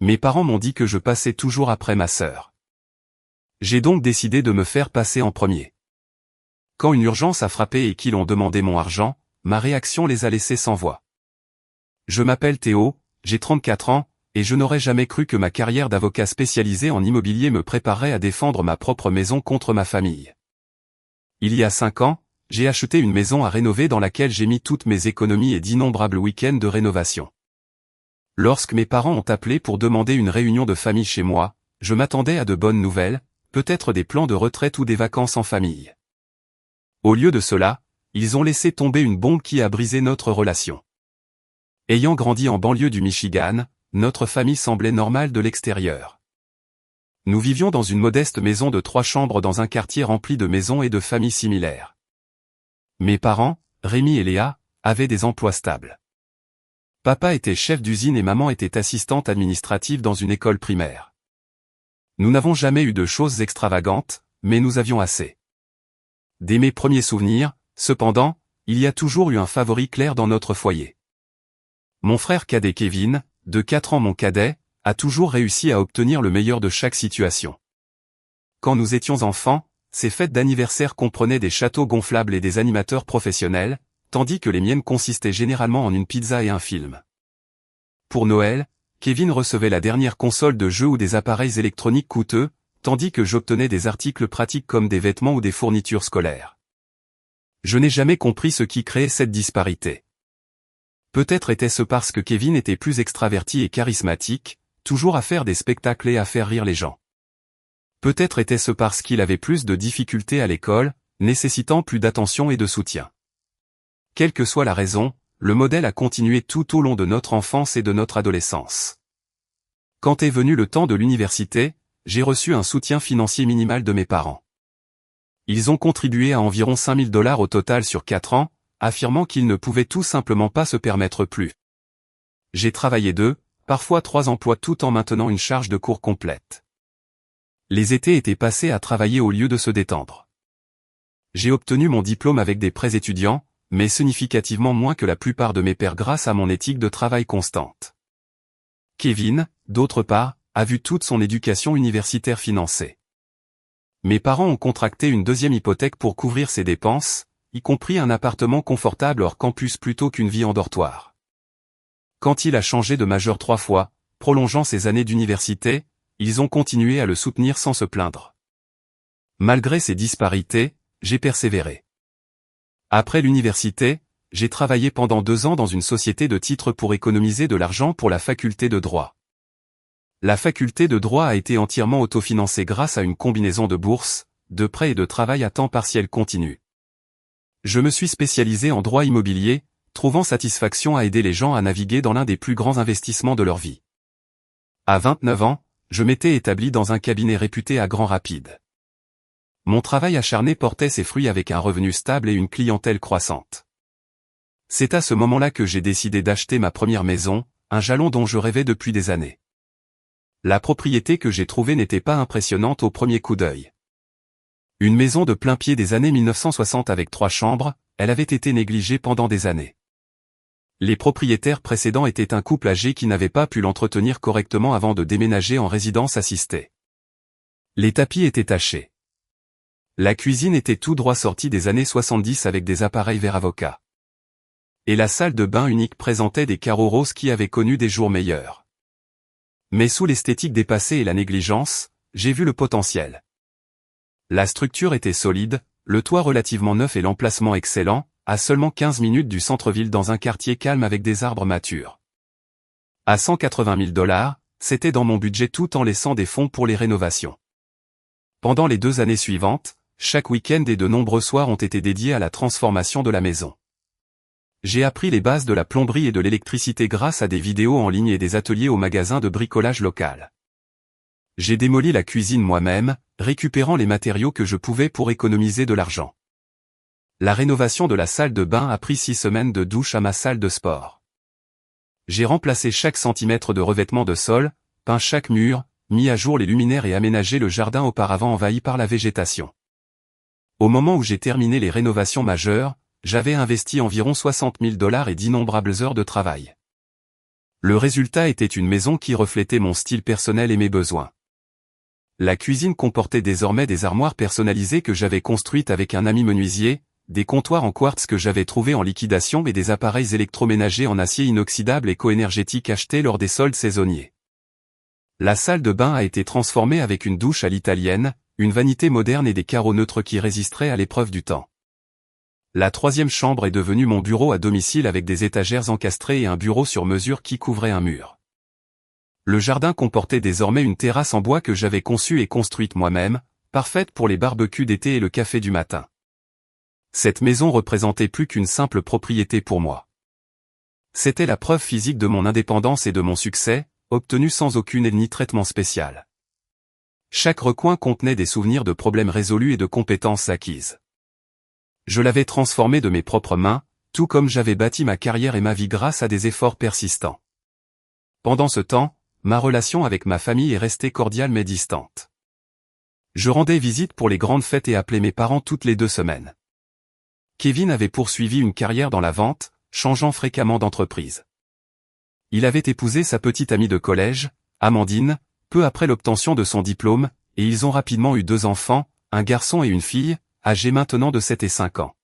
Mes parents m'ont dit que je passais toujours après ma sœur. J'ai donc décidé de me faire passer en premier. Quand une urgence a frappé et qu'ils ont demandé mon argent, ma réaction les a laissés sans voix. Je m'appelle Théo, j'ai 34 ans, et je n'aurais jamais cru que ma carrière d'avocat spécialisé en immobilier me préparerait à défendre ma propre maison contre ma famille. Il y a 5 ans, j'ai acheté une maison à rénover dans laquelle j'ai mis toutes mes économies et d'innombrables week-ends de rénovation. Lorsque mes parents ont appelé pour demander une réunion de famille chez moi, je m'attendais à de bonnes nouvelles, peut-être des plans de retraite ou des vacances en famille. Au lieu de cela, ils ont laissé tomber une bombe qui a brisé notre relation. Ayant grandi en banlieue du Michigan, notre famille semblait normale de l'extérieur. Nous vivions dans une modeste maison de 3 chambres dans un quartier rempli de maisons et de familles similaires. Mes parents, Rémi et Léa, avaient des emplois stables. Papa était chef d'usine et maman était assistante administrative dans une école primaire. Nous n'avons jamais eu de choses extravagantes, mais nous avions assez. Dès mes premiers souvenirs, cependant, il y a toujours eu un favori clair dans notre foyer. Mon frère cadet Kevin, de 4 ans mon cadet, a toujours réussi à obtenir le meilleur de chaque situation. Quand nous étions enfants, ses fêtes d'anniversaire comprenaient des châteaux gonflables et des animateurs professionnels, tandis que les miennes consistaient généralement en une pizza et un film. Pour Noël, Kevin recevait la dernière console de jeux ou des appareils électroniques coûteux, tandis que j'obtenais des articles pratiques comme des vêtements ou des fournitures scolaires. Je n'ai jamais compris ce qui créait cette disparité. Peut-être était-ce parce que Kevin était plus extraverti et charismatique, toujours à faire des spectacles et à faire rire les gens. Peut-être était-ce parce qu'il avait plus de difficultés à l'école, nécessitant plus d'attention et de soutien. Quelle que soit la raison, le modèle a continué tout au long de notre enfance et de notre adolescence. Quand est venu le temps de l'université, j'ai reçu un soutien financier minimal de mes parents. Ils ont contribué à environ $5 000 au total sur 4 ans, affirmant qu'ils ne pouvaient tout simplement pas se permettre plus. J'ai travaillé 2, parfois 3 emplois tout en maintenant une charge de cours complète. Les étés étaient passés à travailler au lieu de se détendre. J'ai obtenu mon diplôme avec des prêts étudiants, mais significativement moins que la plupart de mes pairs grâce à mon éthique de travail constante. Kevin, d'autre part, a vu toute son éducation universitaire financée. Mes parents ont contracté une deuxième hypothèque pour couvrir ses dépenses, y compris un appartement confortable hors campus plutôt qu'une vie en dortoir. Quand il a changé de majeur 3 fois, prolongeant ses années d'université, ils ont continué à le soutenir sans se plaindre. Malgré ces disparités, j'ai persévéré. Après l'université, j'ai travaillé pendant 2 ans dans une société de titres pour économiser de l'argent pour la faculté de droit. La faculté de droit a été entièrement autofinancée grâce à une combinaison de bourses, de prêts et de travail à temps partiel continu. Je me suis spécialisé en droit immobilier, trouvant satisfaction à aider les gens à naviguer dans l'un des plus grands investissements de leur vie. À 29 ans, je m'étais établi dans un cabinet réputé à Grand Rapides. Mon travail acharné portait ses fruits avec un revenu stable et une clientèle croissante. C'est à ce moment-là que j'ai décidé d'acheter ma première maison, un jalon dont je rêvais depuis des années. La propriété que j'ai trouvée n'était pas impressionnante au premier coup d'œil. Une maison de plein pied des années 1960 avec 3 chambres, elle avait été négligée pendant des années. Les propriétaires précédents étaient un couple âgé qui n'avait pas pu l'entretenir correctement avant de déménager en résidence assistée. Les tapis étaient tachés. La cuisine était tout droit sortie des années 70 avec des appareils verre avocat. Et la salle de bain unique présentait des carreaux roses qui avaient connu des jours meilleurs. Mais sous l'esthétique dépassée et la négligence, j'ai vu le potentiel. La structure était solide, le toit relativement neuf et l'emplacement excellent, à seulement 15 minutes du centre-ville dans un quartier calme avec des arbres matures. À $180 000, c'était dans mon budget tout en laissant des fonds pour les rénovations. Pendant les 2 années suivantes, chaque week-end et de nombreux soirs ont été dédiés à la transformation de la maison. J'ai appris les bases de la plomberie et de l'électricité grâce à des vidéos en ligne et des ateliers au magasin de bricolage local. J'ai démoli la cuisine moi-même, récupérant les matériaux que je pouvais pour économiser de l'argent. La rénovation de la salle de bain a pris 6 semaines de douche à ma salle de sport. J'ai remplacé chaque centimètre de revêtement de sol, peint chaque mur, mis à jour les luminaires et aménagé le jardin auparavant envahi par la végétation. Au moment où j'ai terminé les rénovations majeures, j'avais investi environ $60 000 et d'innombrables heures de travail. Le résultat était une maison qui reflétait mon style personnel et mes besoins. La cuisine comportait désormais des armoires personnalisées que j'avais construites avec un ami menuisier, des comptoirs en quartz que j'avais trouvés en liquidation et des appareils électroménagers en acier inoxydable et coénergétique achetés lors des soldes saisonniers. La salle de bain a été transformée avec une douche à l'italienne, une vanité moderne et des carreaux neutres qui résisteraient à l'épreuve du temps. La troisième chambre est devenue mon bureau à domicile avec des étagères encastrées et un bureau sur mesure qui couvrait un mur. Le jardin comportait désormais une terrasse en bois que j'avais conçue et construite moi-même, parfaite pour les barbecues d'été et le café du matin. Cette maison représentait plus qu'une simple propriété pour moi. C'était la preuve physique de mon indépendance et de mon succès, obtenu sans aucune aide ni traitement spécial. Chaque recoin contenait des souvenirs de problèmes résolus et de compétences acquises. Je l'avais transformé de mes propres mains, tout comme j'avais bâti ma carrière et ma vie grâce à des efforts persistants. Pendant ce temps, ma relation avec ma famille est restée cordiale mais distante. Je rendais visite pour les grandes fêtes et appelais mes parents toutes les 2 semaines. Kevin avait poursuivi une carrière dans la vente, changeant fréquemment d'entreprise. Il avait épousé sa petite amie de collège, Amandine, peu après l'obtention de son diplôme, et ils ont rapidement eu 2 enfants, un garçon et une fille, âgés maintenant de 7 et 5 ans.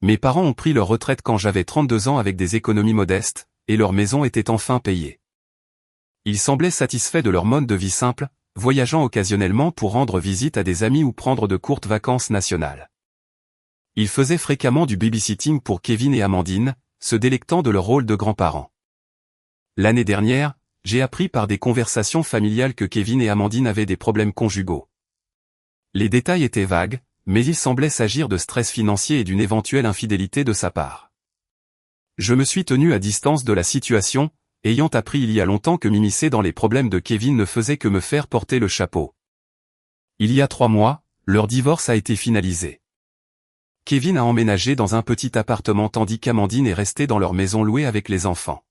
Mes parents ont pris leur retraite quand j'avais 32 ans avec des économies modestes, et leur maison était enfin payée. Ils semblaient satisfaits de leur mode de vie simple, voyageant occasionnellement pour rendre visite à des amis ou prendre de courtes vacances nationales. Ils faisaient fréquemment du babysitting pour Kevin et Amandine, se délectant de leur rôle de grands-parents. L'année dernière, j'ai appris par des conversations familiales que Kevin et Amandine avaient des problèmes conjugaux. Les détails étaient vagues, mais il semblait s'agir de stress financier et d'une éventuelle infidélité de sa part. Je me suis tenu à distance de la situation, ayant appris il y a longtemps que m'immiscer dans les problèmes de Kevin ne faisait que me faire porter le chapeau. Il y a 3 mois, leur divorce a été finalisé. Kevin a emménagé dans un petit appartement tandis qu'Amandine est restée dans leur maison louée avec les enfants.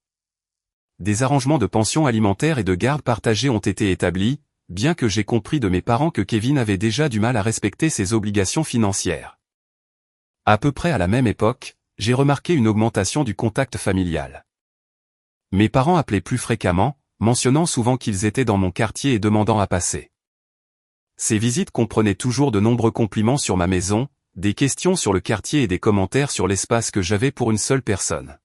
Des arrangements de pension alimentaire et de garde partagée ont été établis, bien que j'ai compris de mes parents que Kevin avait déjà du mal à respecter ses obligations financières. À peu près à la même époque, j'ai remarqué une augmentation du contact familial. Mes parents appelaient plus fréquemment, mentionnant souvent qu'ils étaient dans mon quartier et demandant à passer. Ces visites comprenaient toujours de nombreux compliments sur ma maison, des questions sur le quartier et des commentaires sur l'espace que j'avais pour une seule personne.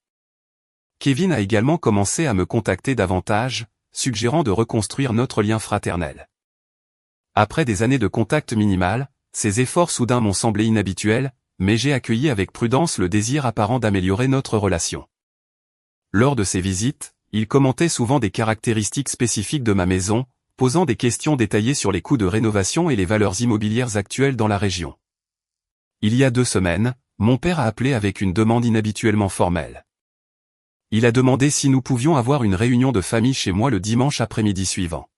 Kevin a également commencé à me contacter davantage, suggérant de reconstruire notre lien fraternel. Après des années de contact minimal, ces efforts soudain m'ont semblé inhabituels, mais j'ai accueilli avec prudence le désir apparent d'améliorer notre relation. Lors de ces visites, il commentait souvent des caractéristiques spécifiques de ma maison, posant des questions détaillées sur les coûts de rénovation et les valeurs immobilières actuelles dans la région. Il y a 2 semaines, mon père a appelé avec une demande inhabituellement formelle. Il a demandé si nous pouvions avoir une réunion de famille chez moi le dimanche après-midi suivant.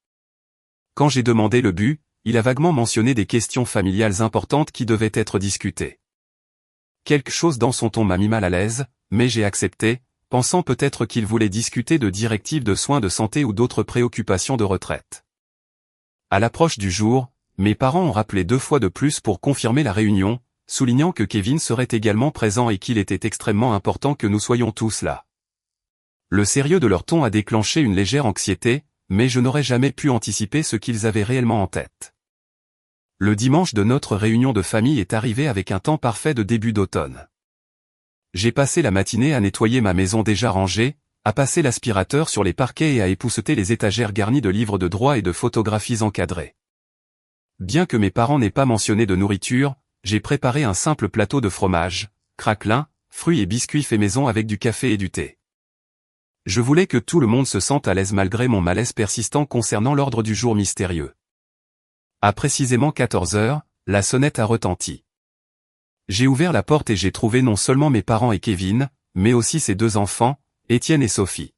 Quand j'ai demandé le but, il a vaguement mentionné des questions familiales importantes qui devaient être discutées. Quelque chose dans son ton m'a mis mal à l'aise, mais j'ai accepté, pensant peut-être qu'il voulait discuter de directives de soins de santé ou d'autres préoccupations de retraite. À l'approche du jour, mes parents ont rappelé 2 fois de plus pour confirmer la réunion, soulignant que Kevin serait également présent et qu'il était extrêmement important que nous soyons tous là. Le sérieux de leur ton a déclenché une légère anxiété, mais je n'aurais jamais pu anticiper ce qu'ils avaient réellement en tête. Le dimanche de notre réunion de famille est arrivé avec un temps parfait de début d'automne. J'ai passé la matinée à nettoyer ma maison déjà rangée, à passer l'aspirateur sur les parquets et à épousseter les étagères garnies de livres de droit et de photographies encadrées. Bien que mes parents n'aient pas mentionné de nourriture, j'ai préparé un simple plateau de fromage, craquelin, fruits et biscuits faits maison avec du café et du thé. Je voulais que tout le monde se sente à l'aise malgré mon malaise persistant concernant l'ordre du jour mystérieux. À précisément 14 heures, la sonnette a retenti. J'ai ouvert la porte et j'ai trouvé non seulement mes parents et Kevin, mais aussi ses 2 enfants, Étienne et Sophie.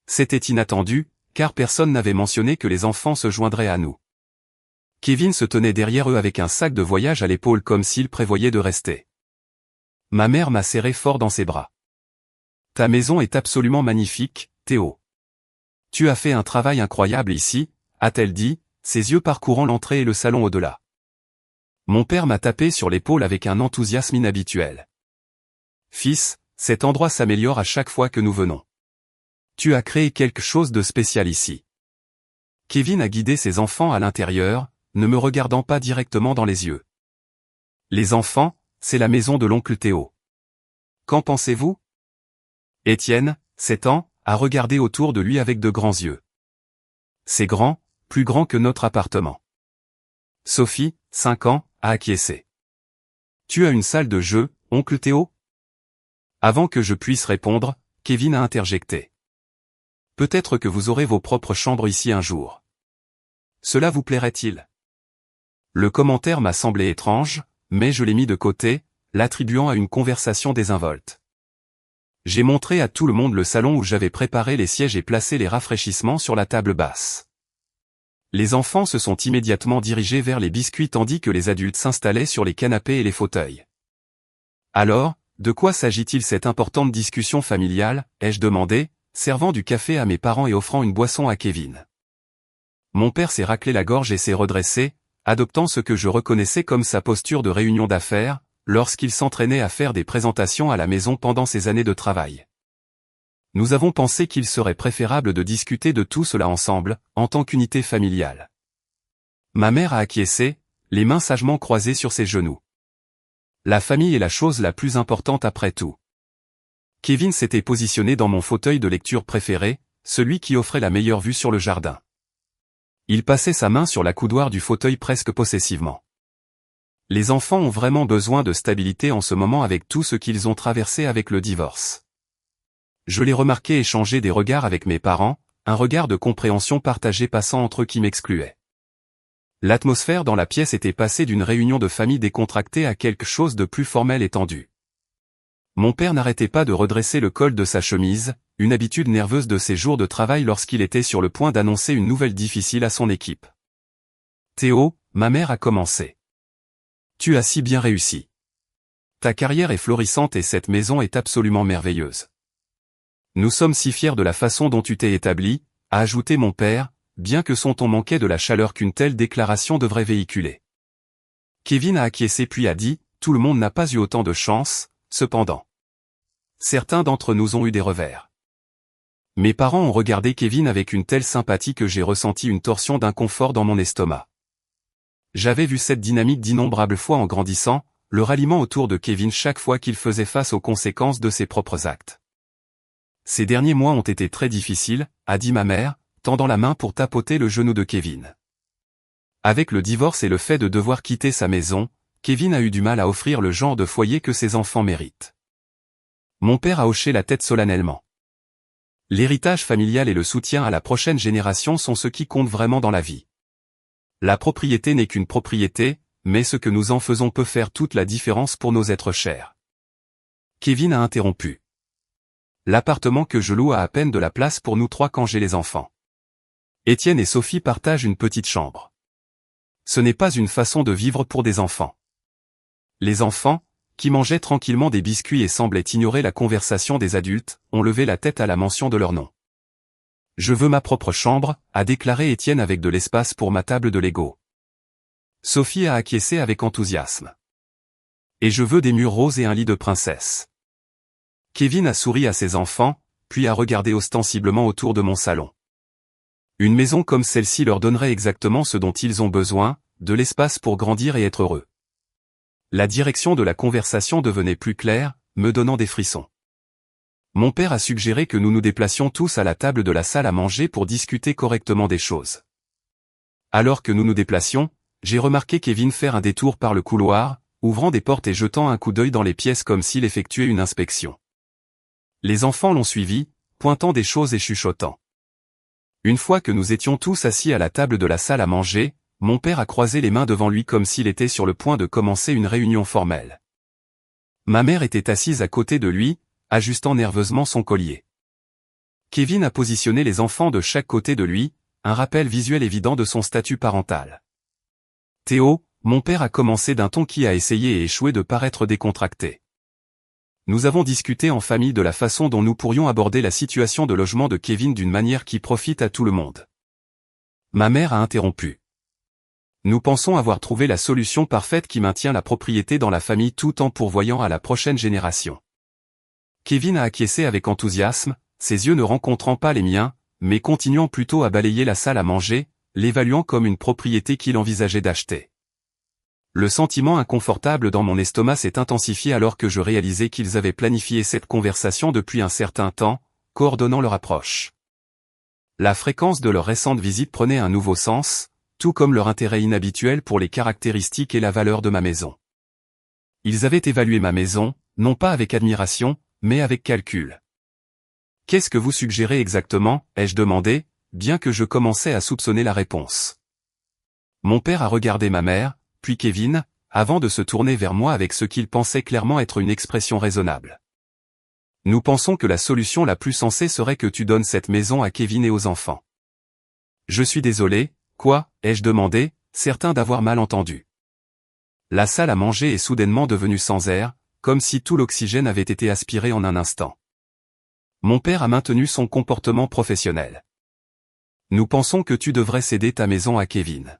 C'était inattendu, car personne n'avait mentionné que les enfants se joindraient à nous. Kevin se tenait derrière eux avec un sac de voyage à l'épaule comme s'il prévoyait de rester. Ma mère m'a serré fort dans ses bras. « Ta maison est absolument magnifique, Théo. Tu as fait un travail incroyable ici, » a-t-elle dit, ses yeux parcourant l'entrée et le salon au-delà. Mon père m'a tapé sur l'épaule avec un enthousiasme inhabituel. « Fils, cet endroit s'améliore à chaque fois que nous venons. Tu as créé quelque chose de spécial ici. Kevin a guidé ses enfants à l'intérieur, ne me regardant pas directement dans les yeux. Les enfants, c'est la maison de l'oncle Théo. Qu'en pensez-vous? Étienne, 7 ans, a regardé autour de lui avec de grands yeux. C'est grand, plus grand que notre appartement. Sophie, 5 ans, a acquiescé. Tu as une salle de jeu, oncle Théo? Avant que je puisse répondre, Kevin a interjecté. Peut-être que vous aurez vos propres chambres ici un jour. Cela vous plairait-il? Le commentaire m'a semblé étrange, mais je l'ai mis de côté, l'attribuant à une conversation désinvolte. J'ai montré à tout le monde le salon où j'avais préparé les sièges et placé les rafraîchissements sur la table basse. Les enfants se sont immédiatement dirigés vers les biscuits tandis que les adultes s'installaient sur les canapés et les fauteuils. Alors, de quoi s'agit-il cette importante discussion familiale, ai-je demandé, servant du café à mes parents et offrant une boisson à Kevin. Mon père s'est raclé la gorge et s'est redressé, adoptant ce que je reconnaissais comme sa posture de réunion d'affaires, lorsqu'il s'entraînait à faire des présentations à la maison pendant ses années de travail. Nous avons pensé qu'il serait préférable de discuter de tout cela ensemble, en tant qu'unité familiale. Ma mère a acquiescé, les mains sagement croisées sur ses genoux. La famille est la chose la plus importante après tout. Kevin s'était positionné dans mon fauteuil de lecture préféré, celui qui offrait la meilleure vue sur le jardin. Il passait sa main sur la coudoir du fauteuil presque possessivement. Les enfants ont vraiment besoin de stabilité en ce moment avec tout ce qu'ils ont traversé avec le divorce. Je l'ai remarqué échanger des regards avec mes parents, un regard de compréhension partagé passant entre eux qui m'excluait. L'atmosphère dans la pièce était passée d'une réunion de famille décontractée à quelque chose de plus formel et tendu. Mon père n'arrêtait pas de redresser le col de sa chemise, une habitude nerveuse de ses jours de travail lorsqu'il était sur le point d'annoncer une nouvelle difficile à son équipe. Théo, ma mère a commencé. Tu as si bien réussi. Ta carrière est florissante et cette maison est absolument merveilleuse. Nous sommes si fiers de la façon dont tu t'es établi, a ajouté mon père, bien que son ton manquait de la chaleur qu'une telle déclaration devrait véhiculer. Kevin a acquiescé puis a dit, tout le monde n'a pas eu autant de chance, cependant. Certains d'entre nous ont eu des revers. Mes parents ont regardé Kevin avec une telle sympathie que j'ai ressenti une torsion d'inconfort dans mon estomac. J'avais vu cette dynamique d'innombrables fois en grandissant, le ralliement autour de Kevin chaque fois qu'il faisait face aux conséquences de ses propres actes. Ces derniers mois ont été très difficiles, a dit ma mère, tendant la main pour tapoter le genou de Kevin. Avec le divorce et le fait de devoir quitter sa maison, Kevin a eu du mal à offrir le genre de foyer que ses enfants méritent. Mon père a hoché la tête solennellement. L'héritage familial et le soutien à la prochaine génération sont ce qui compte vraiment dans la vie. La propriété n'est qu'une propriété, mais ce que nous en faisons peut faire toute la différence pour nos êtres chers. Kevin a interrompu. L'appartement que je loue a à peine de la place pour nous trois quand j'ai les enfants. Étienne et Sophie partagent une petite chambre. Ce n'est pas une façon de vivre pour des enfants. Les enfants, qui mangeaient tranquillement des biscuits et semblaient ignorer la conversation des adultes, ont levé la tête à la mention de leur nom. Je veux ma propre chambre, a déclaré Étienne avec de l'espace pour ma table de Lego. Sophie a acquiescé avec enthousiasme. Et je veux des murs roses et un lit de princesse. Kevin a souri à ses enfants, puis a regardé ostensiblement autour de mon salon. Une maison comme celle-ci leur donnerait exactement ce dont ils ont besoin, de l'espace pour grandir et être heureux. La direction de la conversation devenait plus claire, me donnant des frissons. Mon père a suggéré que nous nous déplacions tous à la table de la salle à manger pour discuter correctement des choses. Alors que nous nous déplacions, j'ai remarqué Kevin faire un détour par le couloir, ouvrant des portes et jetant un coup d'œil dans les pièces comme s'il effectuait une inspection. Les enfants l'ont suivi, pointant des choses et chuchotant. Une fois que nous étions tous assis à la table de la salle à manger, mon père a croisé les mains devant lui comme s'il était sur le point de commencer une réunion formelle. Ma mère était assise à côté de lui, ajustant nerveusement son collier. Kevin a positionné les enfants de chaque côté de lui, un rappel visuel évident de son statut parental. Théo, mon père a commencé d'un ton qui a essayé et échoué de paraître décontracté. Nous avons discuté en famille de la façon dont nous pourrions aborder la situation de logement de Kevin d'une manière qui profite à tout le monde. Ma mère a interrompu. Nous pensons avoir trouvé la solution parfaite qui maintient la propriété dans la famille tout en pourvoyant à la prochaine génération. Kevin a acquiescé avec enthousiasme, ses yeux ne rencontrant pas les miens, mais continuant plutôt à balayer la salle à manger, l'évaluant comme une propriété qu'il envisageait d'acheter. Le sentiment inconfortable dans mon estomac s'est intensifié alors que je réalisais qu'ils avaient planifié cette conversation depuis un certain temps, coordonnant leur approche. La fréquence de leur récente visite prenait un nouveau sens, tout comme leur intérêt inhabituel pour les caractéristiques et la valeur de ma maison. Ils avaient évalué ma maison, non pas avec admiration, mais avec calcul. « Qu'est-ce que vous suggérez exactement ?» ai-je demandé, bien que je commençais à soupçonner la réponse. Mon père a regardé ma mère, puis Kevin, avant de se tourner vers moi avec ce qu'il pensait clairement être une expression raisonnable. « Nous pensons que la solution la plus sensée serait que tu donnes cette maison à Kevin et aux enfants. » Je suis désolé, quoi, ai-je demandé, certain d'avoir mal entendu. La salle à manger est soudainement devenue sans air, comme si tout l'oxygène avait été aspiré en un instant. Mon père a maintenu son comportement professionnel. Nous pensons que tu devrais céder ta maison à Kevin.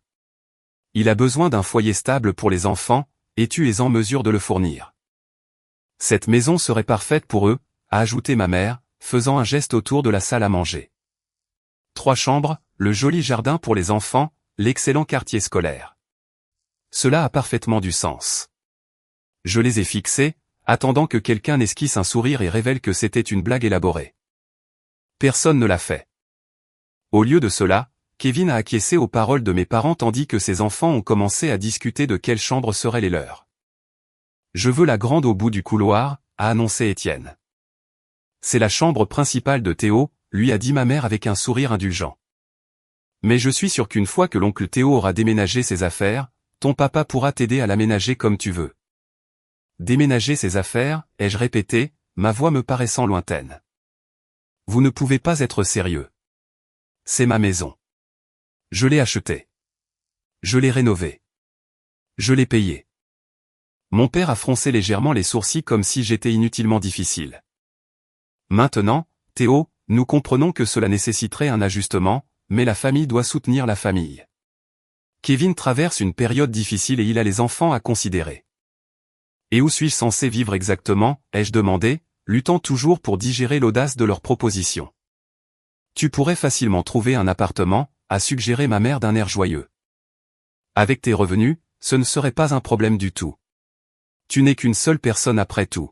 Il a besoin d'un foyer stable pour les enfants, et tu es en mesure de le fournir. Cette maison serait parfaite pour eux, a ajouté ma mère, faisant un geste autour de la salle à manger. 3 chambres, le joli jardin pour les enfants, l'excellent quartier scolaire. Cela a parfaitement du sens. Je les ai fixés, attendant que quelqu'un esquisse un sourire et révèle que c'était une blague élaborée. Personne ne l'a fait. Au lieu de cela, Kevin a acquiescé aux paroles de mes parents tandis que ses enfants ont commencé à discuter de quelle chambre seraient les leurs. Je veux la grande au bout du couloir, a annoncé Étienne. C'est la chambre principale de Théo, lui a dit ma mère avec un sourire indulgent. Mais je suis sûr qu'une fois que l'oncle Théo aura déménagé ses affaires, ton papa pourra t'aider à l'aménager comme tu veux. Déménager ses affaires, ai-je répété, ma voix me paraissant lointaine. Vous ne pouvez pas être sérieux. C'est ma maison. Je l'ai achetée. Je l'ai rénovée. Je l'ai payée. Mon père a froncé légèrement les sourcils comme si j'étais inutilement difficile. Maintenant, Théo, nous comprenons que cela nécessiterait un ajustement, mais la famille doit soutenir la famille. Kevin traverse une période difficile et il a les enfants à considérer. Et où suis-je censé vivre exactement, ai-je demandé, luttant toujours pour digérer l'audace de leur proposition. Tu pourrais facilement trouver un appartement, a suggéré ma mère d'un air joyeux. Avec tes revenus, ce ne serait pas un problème du tout. Tu n'es qu'une seule personne après tout.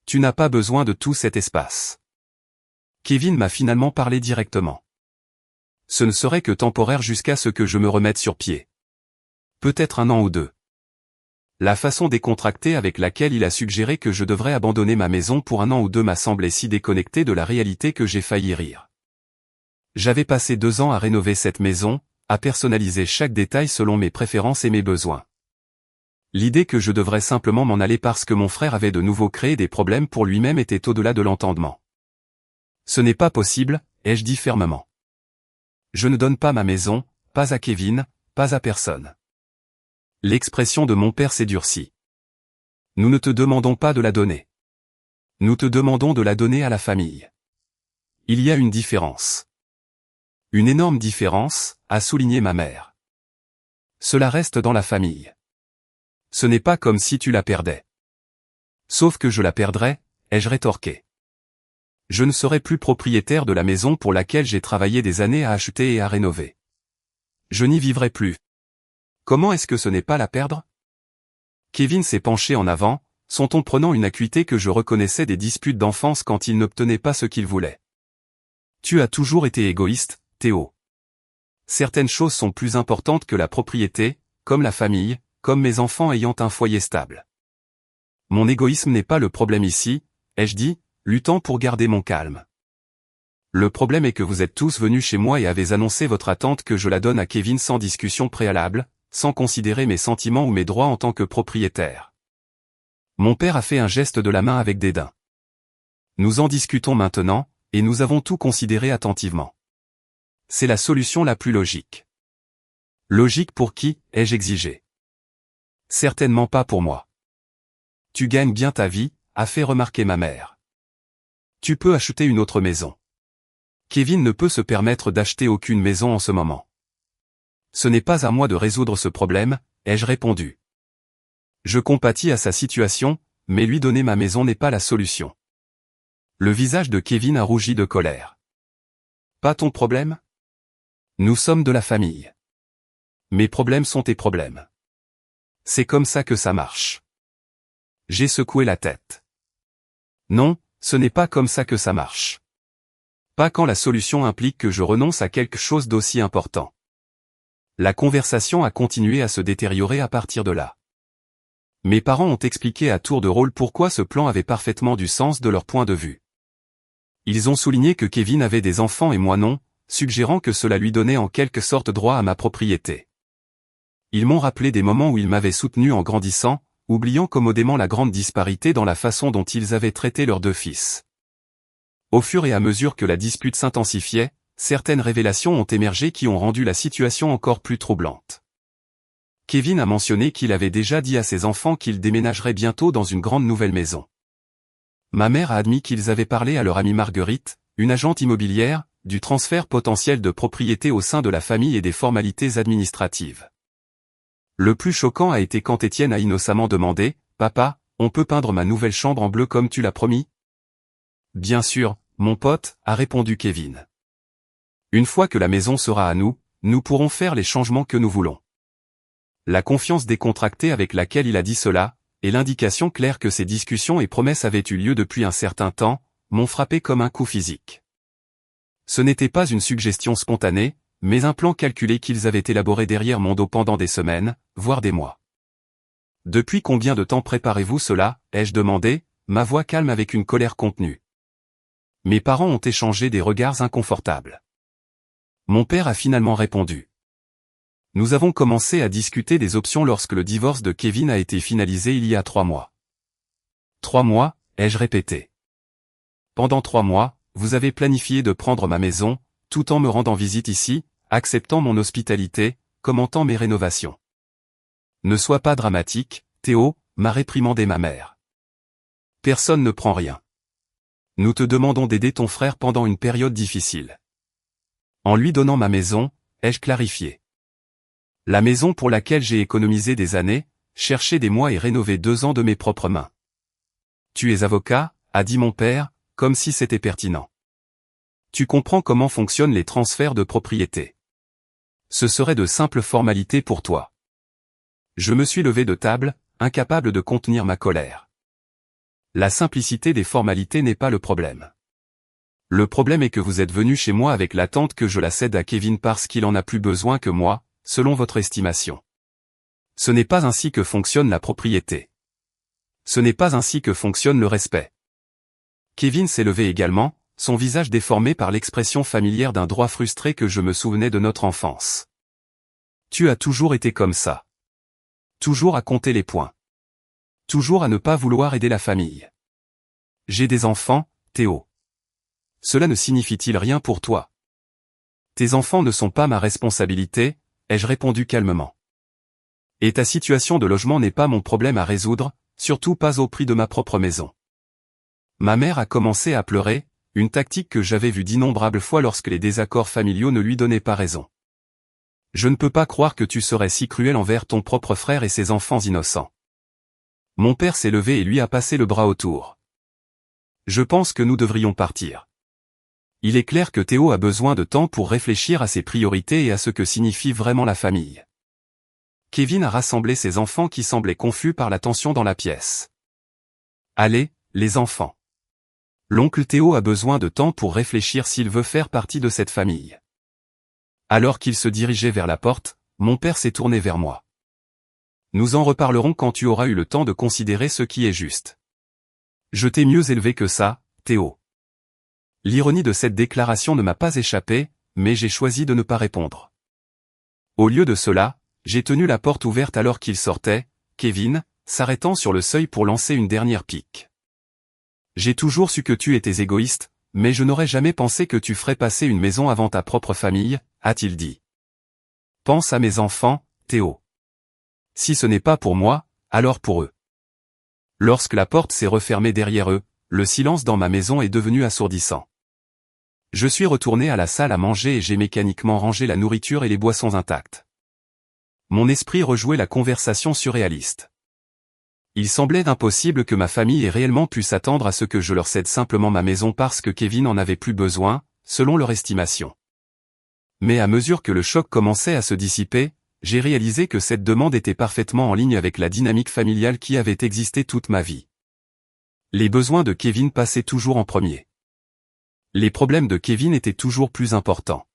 Tu n'as pas besoin de tout cet espace. Kevin m'a finalement parlé directement. Ce ne serait que temporaire jusqu'à ce que je me remette sur pied. Peut-être 1 an ou 2. La façon décontractée avec laquelle il a suggéré que je devrais abandonner ma maison pour 1 an ou 2 m'a semblé si déconnectée de la réalité que j'ai failli rire. J'avais passé 2 ans à rénover cette maison, à personnaliser chaque détail selon mes préférences et mes besoins. L'idée que je devrais simplement m'en aller parce que mon frère avait de nouveau créé des problèmes pour lui-même était au-delà de l'entendement. Ce n'est pas possible, ai-je dit fermement. Je ne donne pas ma maison, pas à Kevin, pas à personne. L'expression de mon père s'est durcie. Nous ne te demandons pas de la donner. Nous te demandons de la donner à la famille. Il y a une différence. Une énorme différence, a souligné ma mère. Cela reste dans la famille. Ce n'est pas comme si tu la perdais. Sauf que je la perdrais, ai-je rétorqué. Je ne serai plus propriétaire de la maison pour laquelle j'ai travaillé des années à acheter et à rénover. Je n'y vivrai plus. Comment est-ce que ce n'est pas la perdre? Kevin s'est penché en avant, son ton prenant une acuité que je reconnaissais des disputes d'enfance quand il n'obtenait pas ce qu'il voulait. Tu as toujours été égoïste, Théo. Certaines choses sont plus importantes que la propriété, comme la famille, comme mes enfants ayant un foyer stable. Mon égoïsme n'est pas le problème ici, ai-je dit, luttant pour garder mon calme. Le problème est que vous êtes tous venus chez moi et avez annoncé votre attente que je la donne à Kevin sans discussion préalable, sans considérer mes sentiments ou mes droits en tant que propriétaire. Mon père a fait un geste de la main avec dédain. Nous en discutons maintenant, et nous avons tout considéré attentivement. C'est la solution la plus logique. Logique pour qui, ai-je exigé? Certainement pas pour moi. Tu gagnes bien ta vie, a fait remarquer ma mère. Tu peux acheter une autre maison. Kevin ne peut se permettre d'acheter aucune maison en ce moment. Ce n'est pas à moi de résoudre ce problème, ai-je répondu. Je compatis à sa situation, mais lui donner ma maison n'est pas la solution. Le visage de Kevin a rougi de colère. Pas ton problème? Nous sommes de la famille. Mes problèmes sont tes problèmes. C'est comme ça que ça marche. J'ai secoué la tête. Non, ce n'est pas comme ça que ça marche. Pas quand la solution implique que je renonce à quelque chose d'aussi important. La conversation a continué à se détériorer à partir de là. Mes parents ont expliqué à tour de rôle pourquoi ce plan avait parfaitement du sens de leur point de vue. Ils ont souligné que Kevin avait des enfants et moi non, suggérant que cela lui donnait en quelque sorte droit à ma propriété. Ils m'ont rappelé des moments où ils m'avaient soutenu en grandissant, oubliant commodément la grande disparité dans la façon dont ils avaient traité leurs deux fils. Au fur et à mesure que la dispute s'intensifiait, certaines révélations ont émergé qui ont rendu la situation encore plus troublante. Kevin a mentionné qu'il avait déjà dit à ses enfants qu'ils déménageraient bientôt dans une grande nouvelle maison. Ma mère a admis qu'ils avaient parlé à leur amie Marguerite, une agente immobilière, du transfert potentiel de propriété au sein de la famille et des formalités administratives. Le plus choquant a été quand Étienne a innocemment demandé « Papa, on peut peindre ma nouvelle chambre en bleu comme tu l'as promis ?» Bien sûr, mon pote, a répondu Kevin. Une fois que la maison sera à nous, nous pourrons faire les changements que nous voulons. La confiance décontractée avec laquelle il a dit cela, et l'indication claire que ces discussions et promesses avaient eu lieu depuis un certain temps, m'ont frappé comme un coup physique. Ce n'était pas une suggestion spontanée, mais un plan calculé qu'ils avaient élaboré derrière mon dos pendant des semaines, voire des mois. Depuis combien de temps préparez-vous cela, ai-je demandé, ma voix calme avec une colère contenue. Mes parents ont échangé des regards inconfortables. Mon père a finalement répondu. Nous avons commencé à discuter des options lorsque le divorce de Kevin a été finalisé il y a 3 mois. 3 mois, ai-je répété. Pendant 3 mois, vous avez planifié de prendre ma maison, tout en me rendant visite ici, acceptant mon hospitalité, commentant mes rénovations. Ne sois pas dramatique, Théo, m'a réprimandé ma mère. Personne ne prend rien. Nous te demandons d'aider ton frère pendant une période difficile. En lui donnant ma maison, ai-je clarifié. La maison pour laquelle j'ai économisé des années, cherché des mois et rénové 2 ans de mes propres mains. Tu es avocat, a dit mon père, comme si c'était pertinent. Tu comprends comment fonctionnent les transferts de propriété. Ce serait de simples formalités pour toi. Je me suis levé de table, incapable de contenir ma colère. La simplicité des formalités n'est pas le problème. Le problème est que vous êtes venu chez moi avec l'attente que je la cède à Kevin parce qu'il en a plus besoin que moi, selon votre estimation. Ce n'est pas ainsi que fonctionne la propriété. Ce n'est pas ainsi que fonctionne le respect. Kevin s'est levé également, son visage déformé par l'expression familière d'un droit frustré que je me souvenais de notre enfance. Tu as toujours été comme ça. Toujours à compter les points. Toujours à ne pas vouloir aider la famille. J'ai des enfants, Théo. Cela ne signifie-t-il rien pour toi? Tes enfants ne sont pas ma responsabilité, ai-je répondu calmement. Et ta situation de logement n'est pas mon problème à résoudre, surtout pas au prix de ma propre maison. Ma mère a commencé à pleurer, une tactique que j'avais vue d'innombrables fois lorsque les désaccords familiaux ne lui donnaient pas raison. Je ne peux pas croire que tu serais si cruel envers ton propre frère et ses enfants innocents. Mon père s'est levé et lui a passé le bras autour. Je pense que nous devrions partir. Il est clair que Théo a besoin de temps pour réfléchir à ses priorités et à ce que signifie vraiment la famille. Kevin a rassemblé ses enfants qui semblaient confus par la tension dans la pièce. Allez, les enfants. L'oncle Théo a besoin de temps pour réfléchir s'il veut faire partie de cette famille. Alors qu'il se dirigeait vers la porte, mon père s'est tourné vers moi. Nous en reparlerons quand tu auras eu le temps de considérer ce qui est juste. Je t'ai mieux élevé que ça, Théo. L'ironie de cette déclaration ne m'a pas échappé, mais j'ai choisi de ne pas répondre. Au lieu de cela, j'ai tenu la porte ouverte alors qu'il sortait, Kevin, s'arrêtant sur le seuil pour lancer une dernière pique. J'ai toujours su que tu étais égoïste, mais je n'aurais jamais pensé que tu ferais passer une maison avant ta propre famille, a-t-il dit. Pense à mes enfants, Théo. Si ce n'est pas pour moi, alors pour eux. Lorsque la porte s'est refermée derrière eux, le silence dans ma maison est devenu assourdissant. Je suis retourné à la salle à manger et j'ai mécaniquement rangé la nourriture et les boissons intactes. Mon esprit rejouait la conversation surréaliste. Il semblait impossible que ma famille ait réellement pu s'attendre à ce que je leur cède simplement ma maison parce que Kevin en avait plus besoin, selon leur estimation. Mais à mesure que le choc commençait à se dissiper, j'ai réalisé que cette demande était parfaitement en ligne avec la dynamique familiale qui avait existé toute ma vie. Les besoins de Kevin passaient toujours en premier. Les problèmes de Kevin étaient toujours plus importants.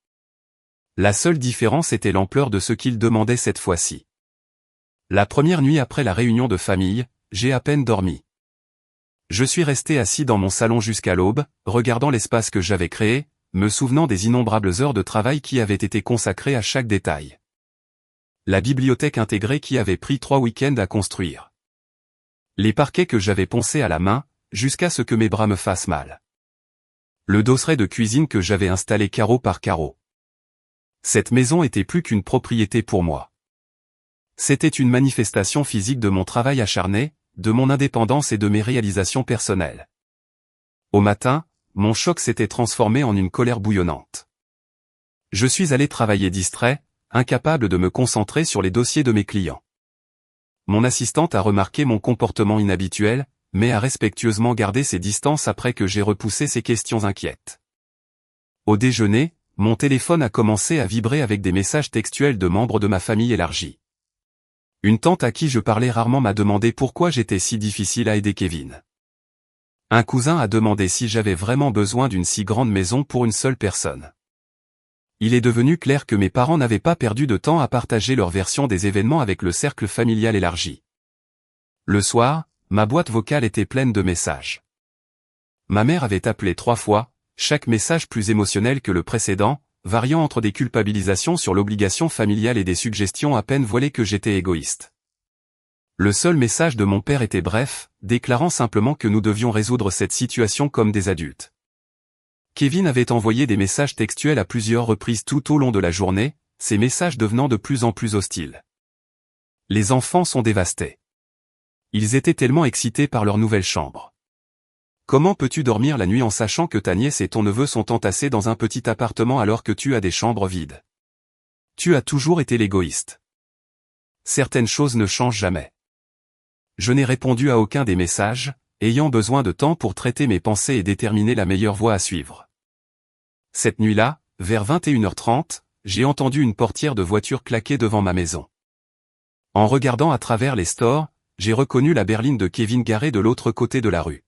La seule différence était l'ampleur de ce qu'il demandait cette fois-ci. La première nuit après la réunion de famille, j'ai à peine dormi. Je suis resté assis dans mon salon jusqu'à l'aube, regardant l'espace que j'avais créé, me souvenant des innombrables heures de travail qui avaient été consacrées à chaque détail. La bibliothèque intégrée qui avait pris 3 week-ends à construire. Les parquets que j'avais poncés à la main, jusqu'à ce que mes bras me fassent mal. Le dosseret de cuisine que j'avais installé carreau par carreau. Cette maison était plus qu'une propriété pour moi. C'était une manifestation physique de mon travail acharné, de mon indépendance et de mes réalisations personnelles. Au matin, mon choc s'était transformé en une colère bouillonnante. Je suis allé travailler distrait, incapable de me concentrer sur les dossiers de mes clients. Mon assistante a remarqué mon comportement inhabituel, mais a respectueusement gardé ses distances après que j'ai repoussé ses questions inquiètes. Au déjeuner, mon téléphone a commencé à vibrer avec des messages textuels de membres de ma famille élargie. Une tante à qui je parlais rarement m'a demandé pourquoi j'étais si difficile à aider Kevin. Un cousin a demandé si j'avais vraiment besoin d'une si grande maison pour une seule personne. Il est devenu clair que mes parents n'avaient pas perdu de temps à partager leur version des événements avec le cercle familial élargi. Le soir, ma boîte vocale était pleine de messages. Ma mère avait appelé 3 fois, chaque message plus émotionnel que le précédent, variant entre des culpabilisations sur l'obligation familiale et des suggestions à peine voilées que j'étais égoïste. Le seul message de mon père était bref, déclarant simplement que nous devions résoudre cette situation comme des adultes. Kevin avait envoyé des messages textuels à plusieurs reprises tout au long de la journée, ces messages devenant de plus en plus hostiles. Les enfants sont dévastés. Ils étaient tellement excités par leur nouvelle chambre. Comment peux-tu dormir la nuit en sachant que ta nièce et ton neveu sont entassés dans un petit appartement alors que tu as des chambres vides? Tu as toujours été l'égoïste. Certaines choses ne changent jamais. Je n'ai répondu à aucun des messages, ayant besoin de temps pour traiter mes pensées et déterminer la meilleure voie à suivre. Cette nuit-là, vers 21h30, j'ai entendu une portière de voiture claquer devant ma maison. En regardant à travers les stores, j'ai reconnu la berline de Kevin garée de l'autre côté de la rue.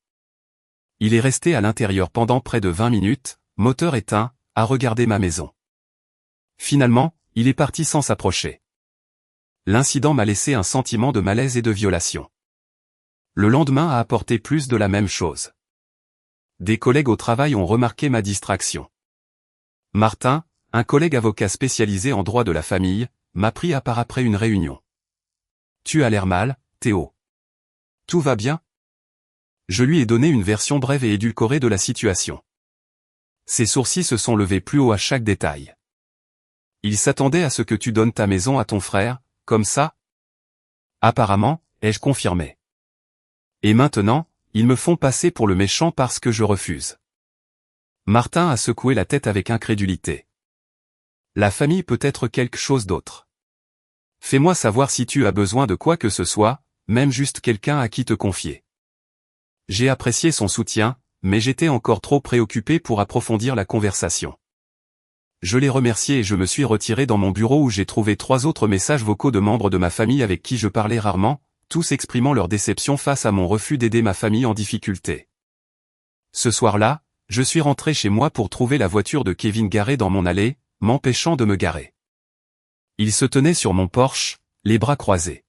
Il est resté à l'intérieur pendant près de 20 minutes, moteur éteint, à regarder ma maison. Finalement, il est parti sans s'approcher. L'incident m'a laissé un sentiment de malaise et de violation. Le lendemain a apporté plus de la même chose. Des collègues au travail ont remarqué ma distraction. Martin, un collègue avocat spécialisé en droit de la famille, m'a pris à part après une réunion. « Tu as l'air mal, Théo. Tout va bien ?» Je lui ai donné une version brève et édulcorée de la situation. Ses sourcils se sont levés plus haut à chaque détail. « Il s'attendait à ce que tu donnes ta maison à ton frère, comme ça ?» Apparemment, ai-je confirmé. Et maintenant, ils me font passer pour le méchant parce que je refuse. Martin a secoué la tête avec incrédulité. La famille peut être quelque chose d'autre. Fais-moi savoir si tu as besoin de quoi que ce soit, même juste quelqu'un à qui te confier. J'ai apprécié son soutien, mais j'étais encore trop préoccupé pour approfondir la conversation. Je l'ai remercié et je me suis retiré dans mon bureau où j'ai trouvé 3 autres messages vocaux de membres de ma famille avec qui je parlais rarement, tous exprimant leur déception face à mon refus d'aider ma famille en difficulté. Ce soir-là, je suis rentré chez moi pour trouver la voiture de Kevin garée dans mon allée, m'empêchant de me garer. Il se tenait sur mon porche, les bras croisés.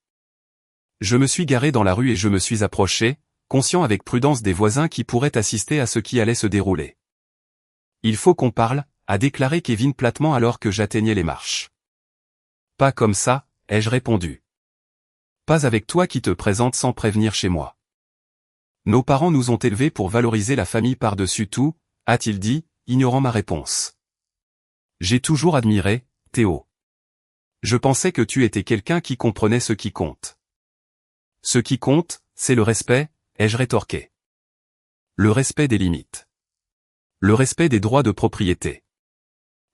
Je me suis garé dans la rue et je me suis approché, conscient avec prudence des voisins qui pourraient assister à ce qui allait se dérouler. « Il faut qu'on parle », a déclaré Kevin platement alors que j'atteignais les marches. « Pas comme ça », ai-je répondu. « Pas avec toi qui te présente sans prévenir chez moi. Nos parents nous ont élevés pour valoriser la famille par-dessus tout, a-t-il dit, ignorant ma réponse. J'ai toujours admiré, Théo. Je pensais que tu étais quelqu'un qui comprenait ce qui compte. Ce qui compte, c'est le respect, ai-je rétorqué. Le respect des limites. Le respect des droits de propriété.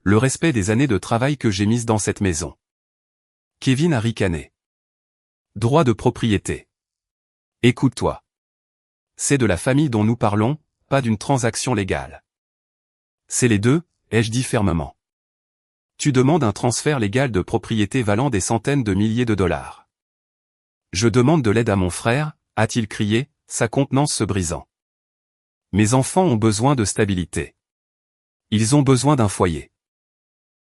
Le respect des années de travail que j'ai mises dans cette maison. Kevin a ricané. Droit de propriété. Écoute-toi. C'est de la famille dont nous parlons, pas d'une transaction légale. C'est les deux, ai-je dit fermement. Tu demandes un transfert légal de propriété valant des centaines de milliers de dollars. Je demande de l'aide à mon frère, a-t-il crié, sa contenance se brisant. Mes enfants ont besoin de stabilité. Ils ont besoin d'un foyer.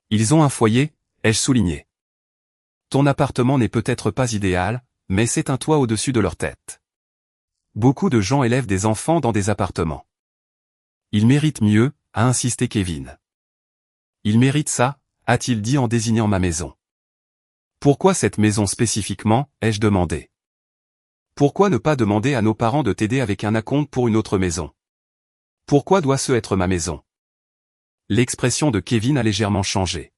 Ils ont un foyer, ai-je souligné. Ton appartement n'est peut-être pas idéal, mais c'est un toit au-dessus de leur tête. Beaucoup de gens élèvent des enfants dans des appartements. Ils méritent mieux, a insisté Kevin. Ils méritent ça, a-t-il dit en désignant ma maison. Pourquoi cette maison spécifiquement, ai-je demandé. Pourquoi ne pas demander à nos parents de t'aider avec un acompte pour une autre maison? Pourquoi doit-ce être ma maison? L'expression de Kevin a légèrement changé.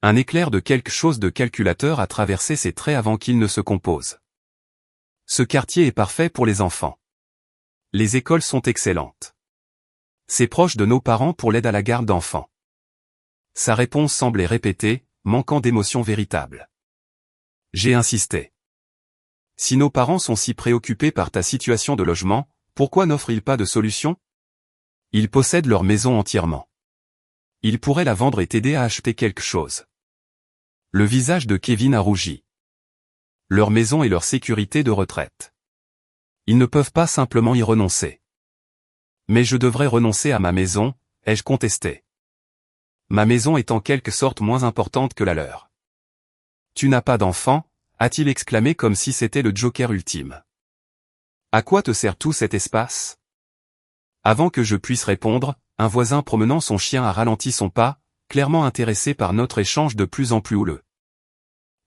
Un éclair de quelque chose de calculateur a traversé ses traits avant qu'il ne se compose. Ce quartier est parfait pour les enfants. Les écoles sont excellentes. C'est proche de nos parents pour l'aide à la garde d'enfants. Sa réponse semblait répétée, manquant d'émotion véritable. J'ai insisté. Si nos parents sont si préoccupés par ta situation de logement, pourquoi n'offrent-ils pas de solution? Ils possèdent leur maison entièrement. Ils pourraient la vendre et t'aider à acheter quelque chose. Le visage de Kevin a rougi. Leur maison est leur sécurité de retraite. Ils ne peuvent pas simplement y renoncer. Mais je devrais renoncer à ma maison, ai-je contesté. Ma maison est en quelque sorte moins importante que la leur. Tu n'as pas d'enfant, a-t-il exclamé comme si c'était le joker ultime. À quoi te sert tout cet espace? Avant que je puisse répondre, un voisin promenant son chien a ralenti son pas, clairement intéressé par notre échange de plus en plus houleux.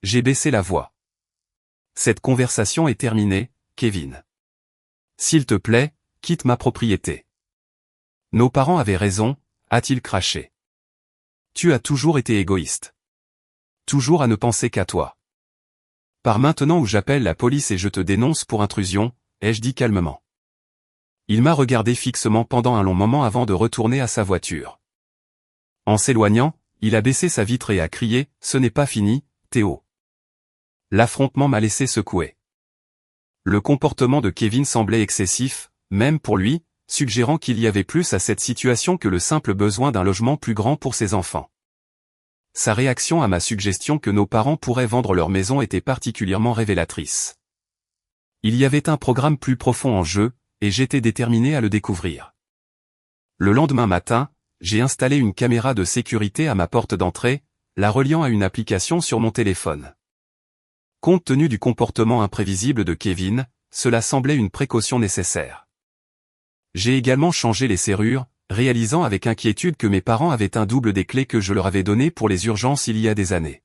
J'ai baissé la voix. Cette conversation est terminée, Kevin. S'il te plaît, quitte ma propriété. Nos parents avaient raison, a-t-il craché. Tu as toujours été égoïste. Toujours à ne penser qu'à toi. Par maintenant où j'appelle la police et je te dénonce pour intrusion, ai-je dit calmement. Il m'a regardé fixement pendant un long moment avant de retourner à sa voiture. En s'éloignant, il a baissé sa vitre et a crié, « Ce n'est pas fini, Théo. » L'affrontement m'a laissé secouer. Le comportement de Kevin semblait excessif, même pour lui, suggérant qu'il y avait plus à cette situation que le simple besoin d'un logement plus grand pour ses enfants. Sa réaction à ma suggestion que nos parents pourraient vendre leur maison était particulièrement révélatrice. Il y avait un programme plus profond en jeu, et j'étais déterminé à le découvrir. Le lendemain matin, j'ai installé une caméra de sécurité à ma porte d'entrée, la reliant à une application sur mon téléphone. Compte tenu du comportement imprévisible de Kevin, cela semblait une précaution nécessaire. J'ai également changé les serrures, réalisant avec inquiétude que mes parents avaient un double des clés que je leur avais données pour les urgences il y a des années.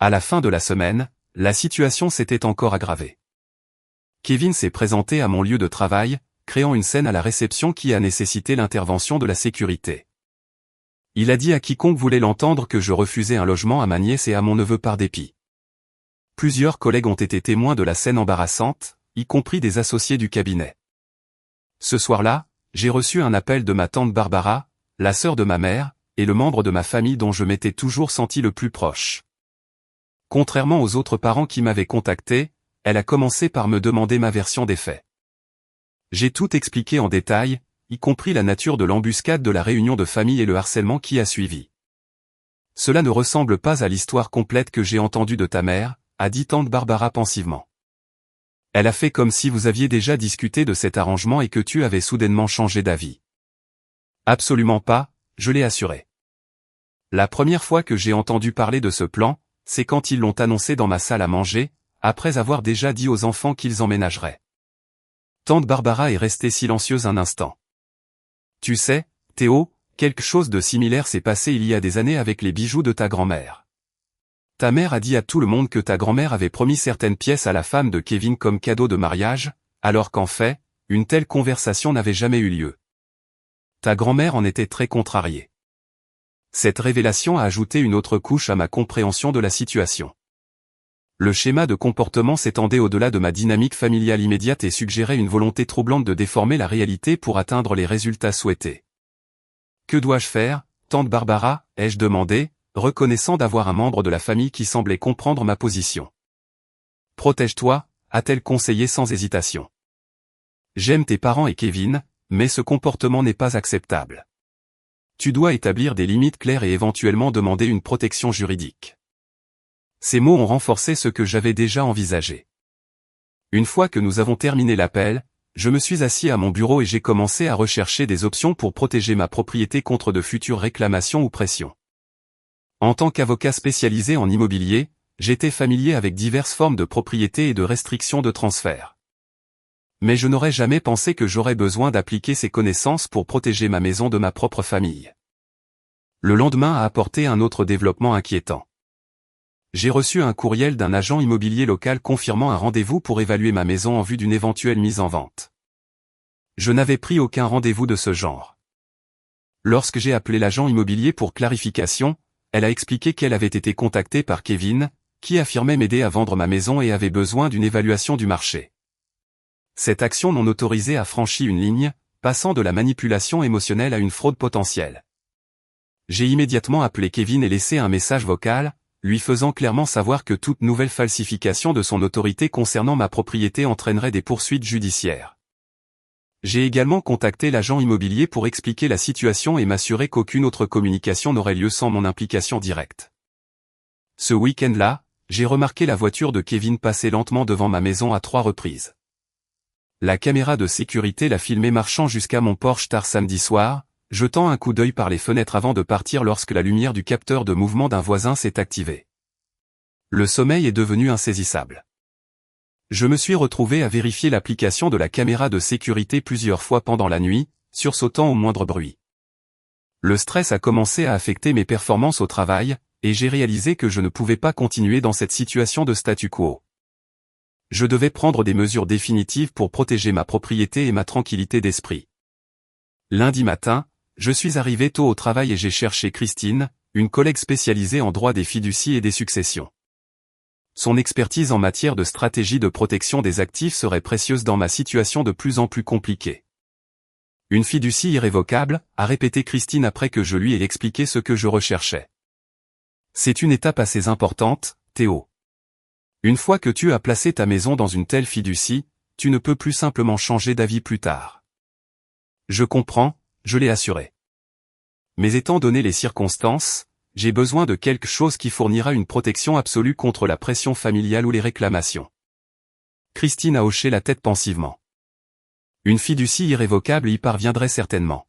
À la fin de la semaine, la situation s'était encore aggravée. Kevin s'est présenté à mon lieu de travail, créant une scène à la réception qui a nécessité l'intervention de la sécurité. Il a dit à quiconque voulait l'entendre que je refusais un logement à ma nièce et à mon neveu par dépit. Plusieurs collègues ont été témoins de la scène embarrassante, y compris des associés du cabinet. Ce soir-là, j'ai reçu un appel de ma tante Barbara, la sœur de ma mère, et le membre de ma famille dont je m'étais toujours senti le plus proche. Contrairement aux autres parents qui m'avaient contacté, elle a commencé par me demander ma version des faits. J'ai tout expliqué en détail, y compris la nature de l'embuscade de la réunion de famille et le harcèlement qui a suivi. Cela ne ressemble pas à l'histoire complète que j'ai entendue de ta mère, a dit tante Barbara pensivement. Elle a fait comme si vous aviez déjà discuté de cet arrangement et que tu avais soudainement changé d'avis. Absolument pas, je l'ai assuré. La première fois que j'ai entendu parler de ce plan, c'est quand ils l'ont annoncé dans ma salle à manger, après avoir déjà dit aux enfants qu'ils emménageraient. Tante Barbara est restée silencieuse un instant. Tu sais, Théo, quelque chose de similaire s'est passé il y a des années avec les bijoux de ta grand-mère. Ta mère a dit à tout le monde que ta grand-mère avait promis certaines pièces à la femme de Kevin comme cadeau de mariage, alors qu'en fait, une telle conversation n'avait jamais eu lieu. Ta grand-mère en était très contrariée. Cette révélation a ajouté une autre couche à ma compréhension de la situation. Le schéma de comportement s'étendait au-delà de ma dynamique familiale immédiate et suggérait une volonté troublante de déformer la réalité pour atteindre les résultats souhaités. Que dois-je faire, tante Barbara, ai-je demandé, reconnaissant d'avoir un membre de la famille qui semblait comprendre ma position. Protège-toi, a-t-elle conseillé sans hésitation. J'aime tes parents et Kevin, mais ce comportement n'est pas acceptable. Tu dois établir des limites claires et éventuellement demander une protection juridique. Ces mots ont renforcé ce que j'avais déjà envisagé. Une fois que nous avons terminé l'appel, je me suis assis à mon bureau et j'ai commencé à rechercher des options pour protéger ma propriété contre de futures réclamations ou pressions. En tant qu'avocat spécialisé en immobilier, j'étais familier avec diverses formes de propriété et de restrictions de transfert. Mais je n'aurais jamais pensé que j'aurais besoin d'appliquer ces connaissances pour protéger ma maison de ma propre famille. Le lendemain a apporté un autre développement inquiétant. J'ai reçu un courriel d'un agent immobilier local confirmant un rendez-vous pour évaluer ma maison en vue d'une éventuelle mise en vente. Je n'avais pris aucun rendez-vous de ce genre. Lorsque j'ai appelé l'agent immobilier pour clarification, elle a expliqué qu'elle avait été contactée par Kevin, qui affirmait m'aider à vendre ma maison et avait besoin d'une évaluation du marché. Cette action non autorisée a franchi une ligne, passant de la manipulation émotionnelle à une fraude potentielle. J'ai immédiatement appelé Kevin et laissé un message vocal, lui faisant clairement savoir que toute nouvelle falsification de son autorité concernant ma propriété entraînerait des poursuites judiciaires. J'ai également contacté l'agent immobilier pour expliquer la situation et m'assurer qu'aucune autre communication n'aurait lieu sans mon implication directe. Ce week-end-là, j'ai remarqué la voiture de Kevin passer lentement devant ma maison à 3 reprises. La caméra de sécurité l'a filmé marchant jusqu'à mon Porsche tard samedi soir, jetant un coup d'œil par les fenêtres avant de partir lorsque la lumière du capteur de mouvement d'un voisin s'est activée. Le sommeil est devenu insaisissable. Je me suis retrouvé à vérifier l'application de la caméra de sécurité plusieurs fois pendant la nuit, sursautant au moindre bruit. Le stress a commencé à affecter mes performances au travail, et j'ai réalisé que je ne pouvais pas continuer dans cette situation de statu quo. Je devais prendre des mesures définitives pour protéger ma propriété et ma tranquillité d'esprit. Lundi matin, je suis arrivé tôt au travail et j'ai cherché Christine, une collègue spécialisée en droit des fiducies et des successions. Son expertise en matière de stratégie de protection des actifs serait précieuse dans ma situation de plus en plus compliquée. Une fiducie irrévocable, a répété Christine après que je lui ai expliqué ce que je recherchais. C'est une étape assez importante, Théo. Une fois que tu as placé ta maison dans une telle fiducie, tu ne peux plus simplement changer d'avis plus tard. Je comprends, je l'ai assuré. Mais étant donné les circonstances, j'ai besoin de quelque chose qui fournira une protection absolue contre la pression familiale ou les réclamations. Christine a hoché la tête pensivement. Une fiducie irrévocable y parviendrait certainement.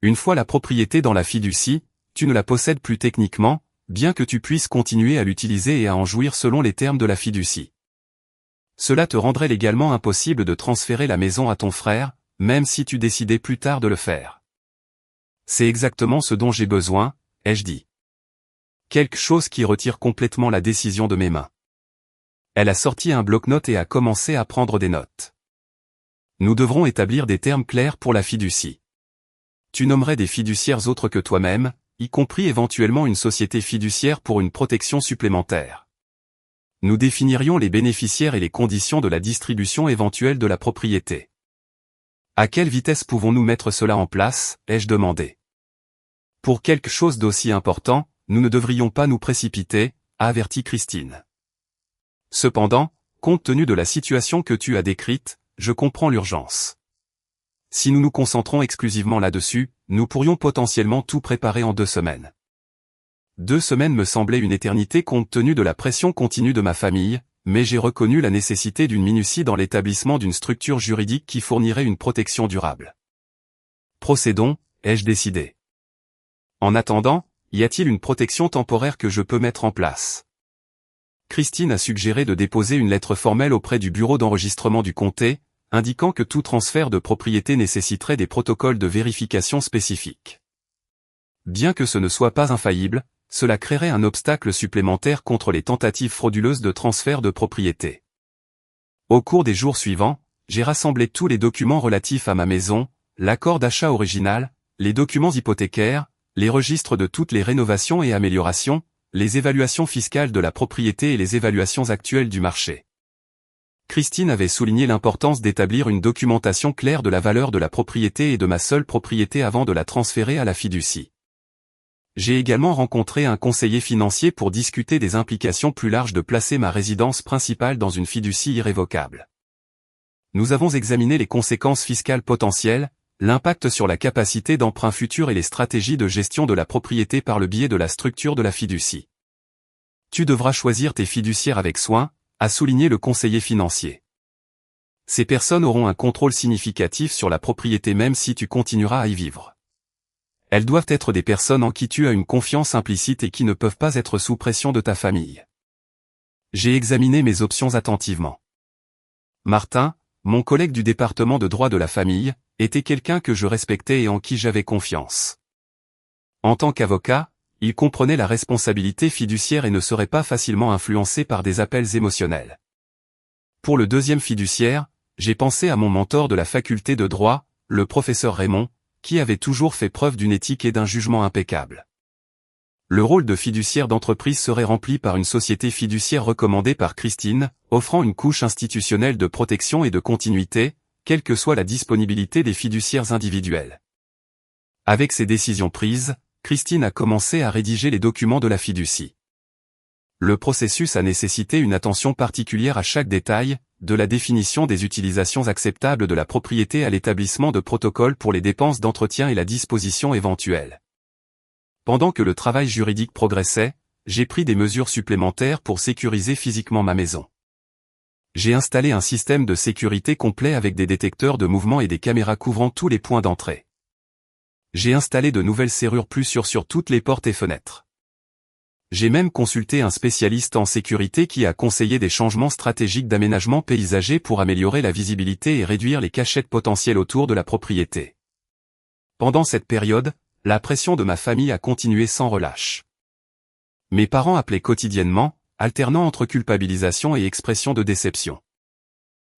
Une fois la propriété dans la fiducie, tu ne la possèdes plus techniquement, bien que tu puisses continuer à l'utiliser et à en jouir selon les termes de la fiducie. Cela te rendrait légalement impossible de transférer la maison à ton frère, même si tu décidais plus tard de le faire. C'est exactement ce dont j'ai besoin, ai-je dit. Quelque chose qui retire complètement la décision de mes mains. Elle a sorti un bloc-notes et a commencé à prendre des notes. Nous devrons établir des termes clairs pour la fiducie. Tu nommerais des fiduciaires autres que toi-même, y compris éventuellement une société fiduciaire pour une protection supplémentaire. Nous définirions les bénéficiaires et les conditions de la distribution éventuelle de la propriété. À quelle vitesse pouvons-nous mettre cela en place, ai-je demandé. Pour quelque chose d'aussi important, nous ne devrions pas nous précipiter, a averti Christine. Cependant, compte tenu de la situation que tu as décrite, je comprends l'urgence. Si nous nous concentrons exclusivement là-dessus, nous pourrions potentiellement tout préparer en 2 semaines. 2 semaines me semblaient une éternité compte tenu de la pression continue de ma famille, mais j'ai reconnu la nécessité d'une minutie dans l'établissement d'une structure juridique qui fournirait une protection durable. Procédons, ai-je décidé. En attendant, y a-t-il une protection temporaire que je peux mettre en place? Christine a suggéré de déposer une lettre formelle auprès du bureau d'enregistrement du comté, indiquant que tout transfert de propriété nécessiterait des protocoles de vérification spécifiques. Bien que ce ne soit pas infaillible, cela créerait un obstacle supplémentaire contre les tentatives frauduleuses de transfert de propriété. Au cours des jours suivants, j'ai rassemblé tous les documents relatifs à ma maison, l'accord d'achat original, les documents hypothécaires, les registres de toutes les rénovations et améliorations, les évaluations fiscales de la propriété et les évaluations actuelles du marché. Christine avait souligné l'importance d'établir une documentation claire de la valeur de la propriété et de ma seule propriété avant de la transférer à la fiducie. J'ai également rencontré un conseiller financier pour discuter des implications plus larges de placer ma résidence principale dans une fiducie irrévocable. Nous avons examiné les conséquences fiscales potentielles, l'impact sur la capacité d'emprunt futur et les stratégies de gestion de la propriété par le biais de la structure de la fiducie. Tu devras choisir tes fiduciaires avec soin, a souligné le conseiller financier. Ces personnes auront un contrôle significatif sur la propriété même si tu continueras à y vivre. Elles doivent être des personnes en qui tu as une confiance implicite et qui ne peuvent pas être sous pression de ta famille. J'ai examiné mes options attentivement. Martin, mon collègue du département de droit de la famille, était quelqu'un que je respectais et en qui j'avais confiance. En tant qu'avocat, il comprenait la responsabilité fiduciaire et ne serait pas facilement influencé par des appels émotionnels. Pour le deuxième fiduciaire, j'ai pensé à mon mentor de la faculté de droit, le professeur Raymond, qui avait toujours fait preuve d'une éthique et d'un jugement impeccable. Le rôle de fiduciaire d'entreprise serait rempli par une société fiduciaire recommandée par Christine, offrant une couche institutionnelle de protection et de continuité, quelle que soit la disponibilité des fiduciaires individuels. Avec ces décisions prises, Christine a commencé à rédiger les documents de la fiducie. Le processus a nécessité une attention particulière à chaque détail, de la définition des utilisations acceptables de la propriété à l'établissement de protocoles pour les dépenses d'entretien et la disposition éventuelle. Pendant que le travail juridique progressait, j'ai pris des mesures supplémentaires pour sécuriser physiquement ma maison. J'ai installé un système de sécurité complet avec des détecteurs de mouvement et des caméras couvrant tous les points d'entrée. J'ai installé de nouvelles serrures plus sûres sur toutes les portes et fenêtres. J'ai même consulté un spécialiste en sécurité qui a conseillé des changements stratégiques d'aménagement paysager pour améliorer la visibilité et réduire les cachettes potentielles autour de la propriété. Pendant cette période, la pression de ma famille a continué sans relâche. Mes parents appelaient quotidiennement, alternant entre culpabilisation et expression de déception.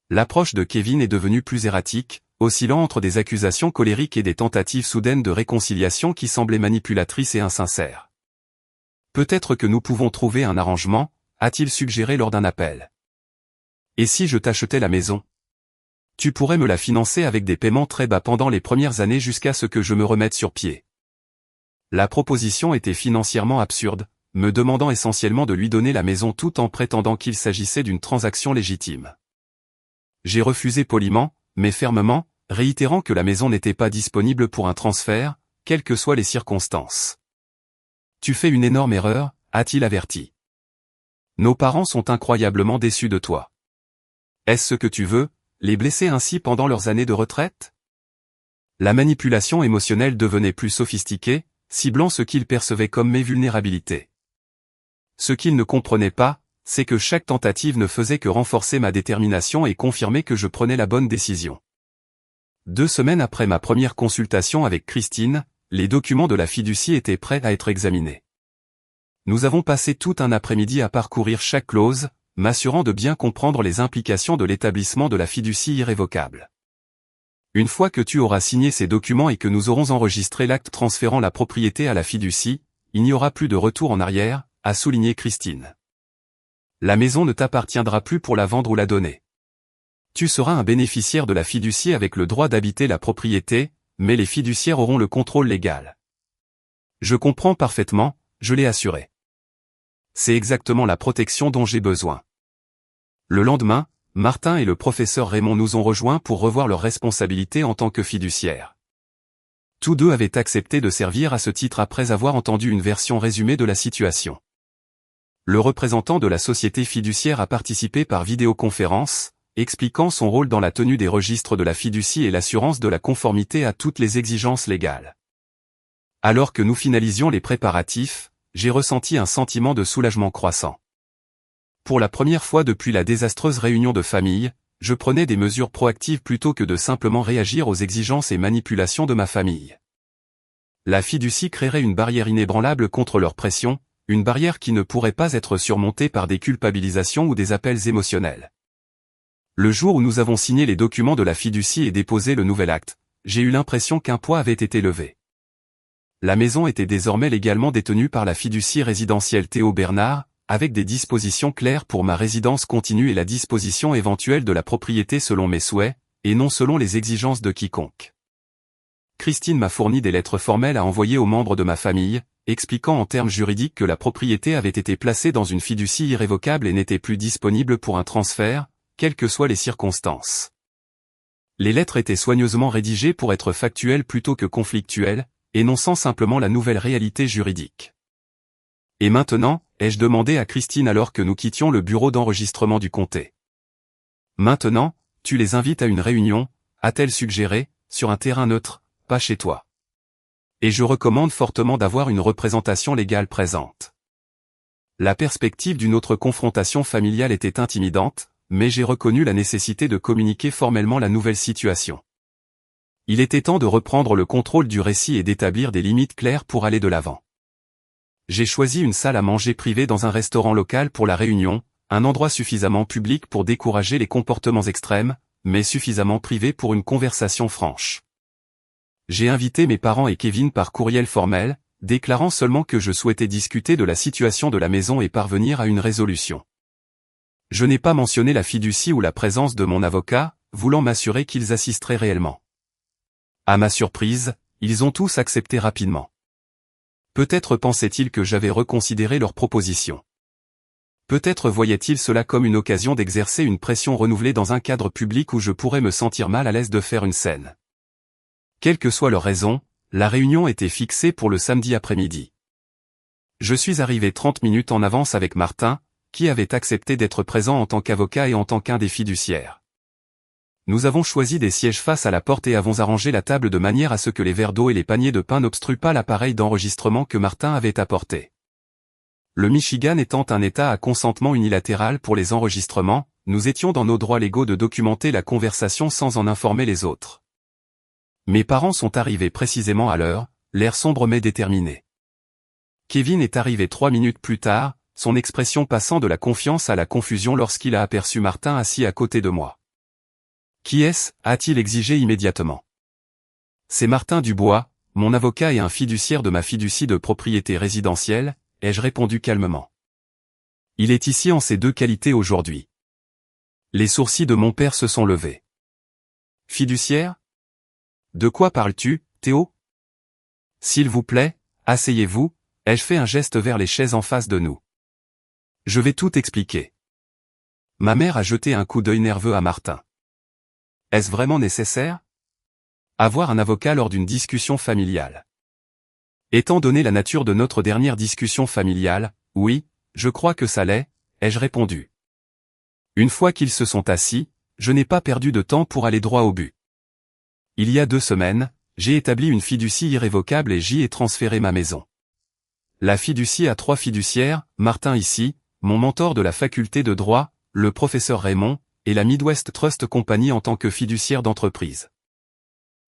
L'approche de Kevin est devenue plus erratique, oscillant entre des accusations colériques et des tentatives soudaines de réconciliation qui semblaient manipulatrices et insincères. Peut-être que nous pouvons trouver un arrangement, a-t-il suggéré lors d'un appel. Et si je t'achetais la maison ? Tu pourrais me la financer avec des paiements très bas pendant les premières années jusqu'à ce que je me remette sur pied. La proposition était financièrement absurde, me demandant essentiellement de lui donner la maison tout en prétendant qu'il s'agissait d'une transaction légitime. J'ai refusé poliment, mais fermement, réitérant que la maison n'était pas disponible pour un transfert, quelles que soient les circonstances. Tu fais une énorme erreur, a-t-il averti. Nos parents sont incroyablement déçus de toi. Est-ce ce que tu veux, les blesser ainsi pendant leurs années de retraite ? La manipulation émotionnelle devenait plus sophistiquée, ciblant ce qu'ils percevaient comme mes vulnérabilités. Ce qu'ils ne comprenaient pas, c'est que chaque tentative ne faisait que renforcer ma détermination et confirmer que je prenais la bonne décision. 2 semaines après ma première consultation avec Christine, les documents de la fiducie étaient prêts à être examinés. Nous avons passé tout un après-midi à parcourir chaque clause, m'assurant de bien comprendre les implications de l'établissement de la fiducie irrévocable. Une fois que tu auras signé ces documents et que nous aurons enregistré l'acte transférant la propriété à la fiducie, il n'y aura plus de retour en arrière, a souligné Christine. La maison ne t'appartiendra plus pour la vendre ou la donner. Tu seras un bénéficiaire de la fiducie avec le droit d'habiter la propriété, mais les fiduciaires auront le contrôle légal. Je comprends parfaitement, je l'ai assuré. C'est exactement la protection dont j'ai besoin. Le lendemain, Martin et le professeur Raymond nous ont rejoints pour revoir leurs responsabilités en tant que fiduciaires. Tous deux avaient accepté de servir à ce titre après avoir entendu une version résumée de la situation. Le représentant de la société fiduciaire a participé par vidéoconférence, expliquant son rôle dans la tenue des registres de la fiducie et l'assurance de la conformité à toutes les exigences légales. Alors que nous finalisions les préparatifs, j'ai ressenti un sentiment de soulagement croissant. Pour la première fois depuis la désastreuse réunion de famille, je prenais des mesures proactives plutôt que de simplement réagir aux exigences et manipulations de ma famille. La fiducie créerait une barrière inébranlable contre leur pression, une barrière qui ne pourrait pas être surmontée par des culpabilisations ou des appels émotionnels. Le jour où nous avons signé les documents de la fiducie et déposé le nouvel acte, j'ai eu l'impression qu'un poids avait été levé. La maison était désormais légalement détenue par la fiducie résidentielle Théo Bernard, avec des dispositions claires pour ma résidence continue et la disposition éventuelle de la propriété selon mes souhaits, et non selon les exigences de quiconque. Christine m'a fourni des lettres formelles à envoyer aux membres de ma famille, expliquant en termes juridiques que la propriété avait été placée dans une fiducie irrévocable et n'était plus disponible pour un transfert, quelles que soient les circonstances. Les lettres étaient soigneusement rédigées pour être factuelles plutôt que conflictuelles, énonçant simplement la nouvelle réalité juridique. Et maintenant, ai-je demandé à Christine alors que nous quittions le bureau d'enregistrement du comté. Maintenant, tu les invites à une réunion, a-t-elle suggéré, sur un terrain neutre, pas chez toi. Et je recommande fortement d'avoir une représentation légale présente. La perspective d'une autre confrontation familiale était intimidante, mais j'ai reconnu la nécessité de communiquer formellement la nouvelle situation. Il était temps de reprendre le contrôle du récit et d'établir des limites claires pour aller de l'avant. J'ai choisi une salle à manger privée dans un restaurant local pour la réunion, un endroit suffisamment public pour décourager les comportements extrêmes, mais suffisamment privé pour une conversation franche. J'ai invité mes parents et Kevin par courriel formel, déclarant seulement que je souhaitais discuter de la situation de la maison et parvenir à une résolution. Je n'ai pas mentionné la fiducie ou la présence de mon avocat, voulant m'assurer qu'ils assisteraient réellement. À ma surprise, ils ont tous accepté rapidement. Peut-être pensaient-ils que j'avais reconsidéré leur proposition. Peut-être voyaient-ils cela comme une occasion d'exercer une pression renouvelée dans un cadre public où je pourrais me sentir mal à l'aise de faire une scène. Quelle que soit leur raison, la réunion était fixée pour le samedi après-midi. Je suis arrivé 30 minutes en avance avec Martin, qui avait accepté d'être présent en tant qu'avocat et en tant qu'un des fiduciaires. Nous avons choisi des sièges face à la porte et avons arrangé la table de manière à ce que les verres d'eau et les paniers de pain n'obstruent pas l'appareil d'enregistrement que Martin avait apporté. Le Michigan étant un État à consentement unilatéral pour les enregistrements, nous étions dans nos droits légaux de documenter la conversation sans en informer les autres. Mes parents sont arrivés précisément à l'heure, l'air sombre mais déterminé. Kevin est arrivé 3 minutes plus tard, son expression passant de la confiance à la confusion lorsqu'il a aperçu Martin assis à côté de moi. « Qui est-ce » a-t-il exigé immédiatement. « C'est Martin Dubois, mon avocat et un fiduciaire de ma fiducie de propriété résidentielle », ai-je répondu calmement. « Il est ici en ces deux qualités aujourd'hui. » Les sourcils de mon père se sont levés. « Fiduciaire ? De quoi parles-tu, Théo ? S'il vous plaît, asseyez-vous, ai-je fait un geste vers les chaises en face de nous. Je vais tout expliquer. Ma mère a jeté un coup d'œil nerveux à Martin. Est-ce vraiment nécessaire ? Avoir un avocat lors d'une discussion familiale. Étant donné la nature de notre dernière discussion familiale, oui, je crois que ça l'est, ai-je répondu. Une fois qu'ils se sont assis, je n'ai pas perdu de temps pour aller droit au but. Il y a 2 semaines, j'ai établi une fiducie irrévocable et j'y ai transféré ma maison. La fiducie a 3 fiduciaires, Martin ici, mon mentor de la faculté de droit, le professeur Raymond, et la Midwest Trust Company en tant que fiduciaire d'entreprise.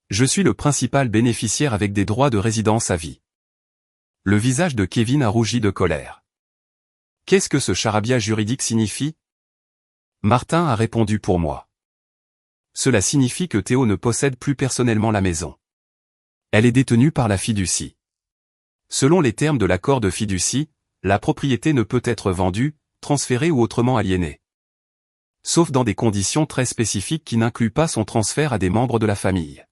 Je suis le principal bénéficiaire avec des droits de résidence à vie. Le visage de Kevin a rougi de colère. Qu'est-ce que ce charabia juridique signifie ? Martin a répondu pour moi. Cela signifie que Théo ne possède plus personnellement la maison. Elle est détenue par la fiducie. Selon les termes de l'accord de fiducie, la propriété ne peut être vendue, transférée ou autrement aliénée. Sauf dans des conditions très spécifiques qui n'incluent pas son transfert à des membres de la famille.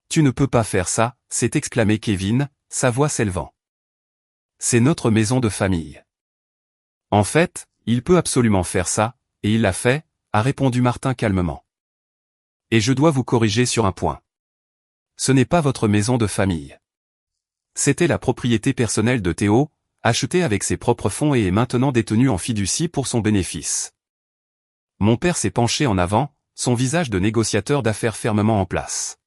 Tu ne peux pas faire ça, s'est exclamé Kevin, sa voix s'élevant. C'est notre maison de famille. En fait, il peut absolument faire ça, et il l'a fait, a répondu Martin calmement. Et je dois vous corriger sur un point. Ce n'est pas votre maison de famille. C'était la propriété personnelle de Théo, achetée avec ses propres fonds et est maintenant détenue en fiducie pour son bénéfice. Mon père s'est penché en avant, son visage de négociateur d'affaires fermement en place.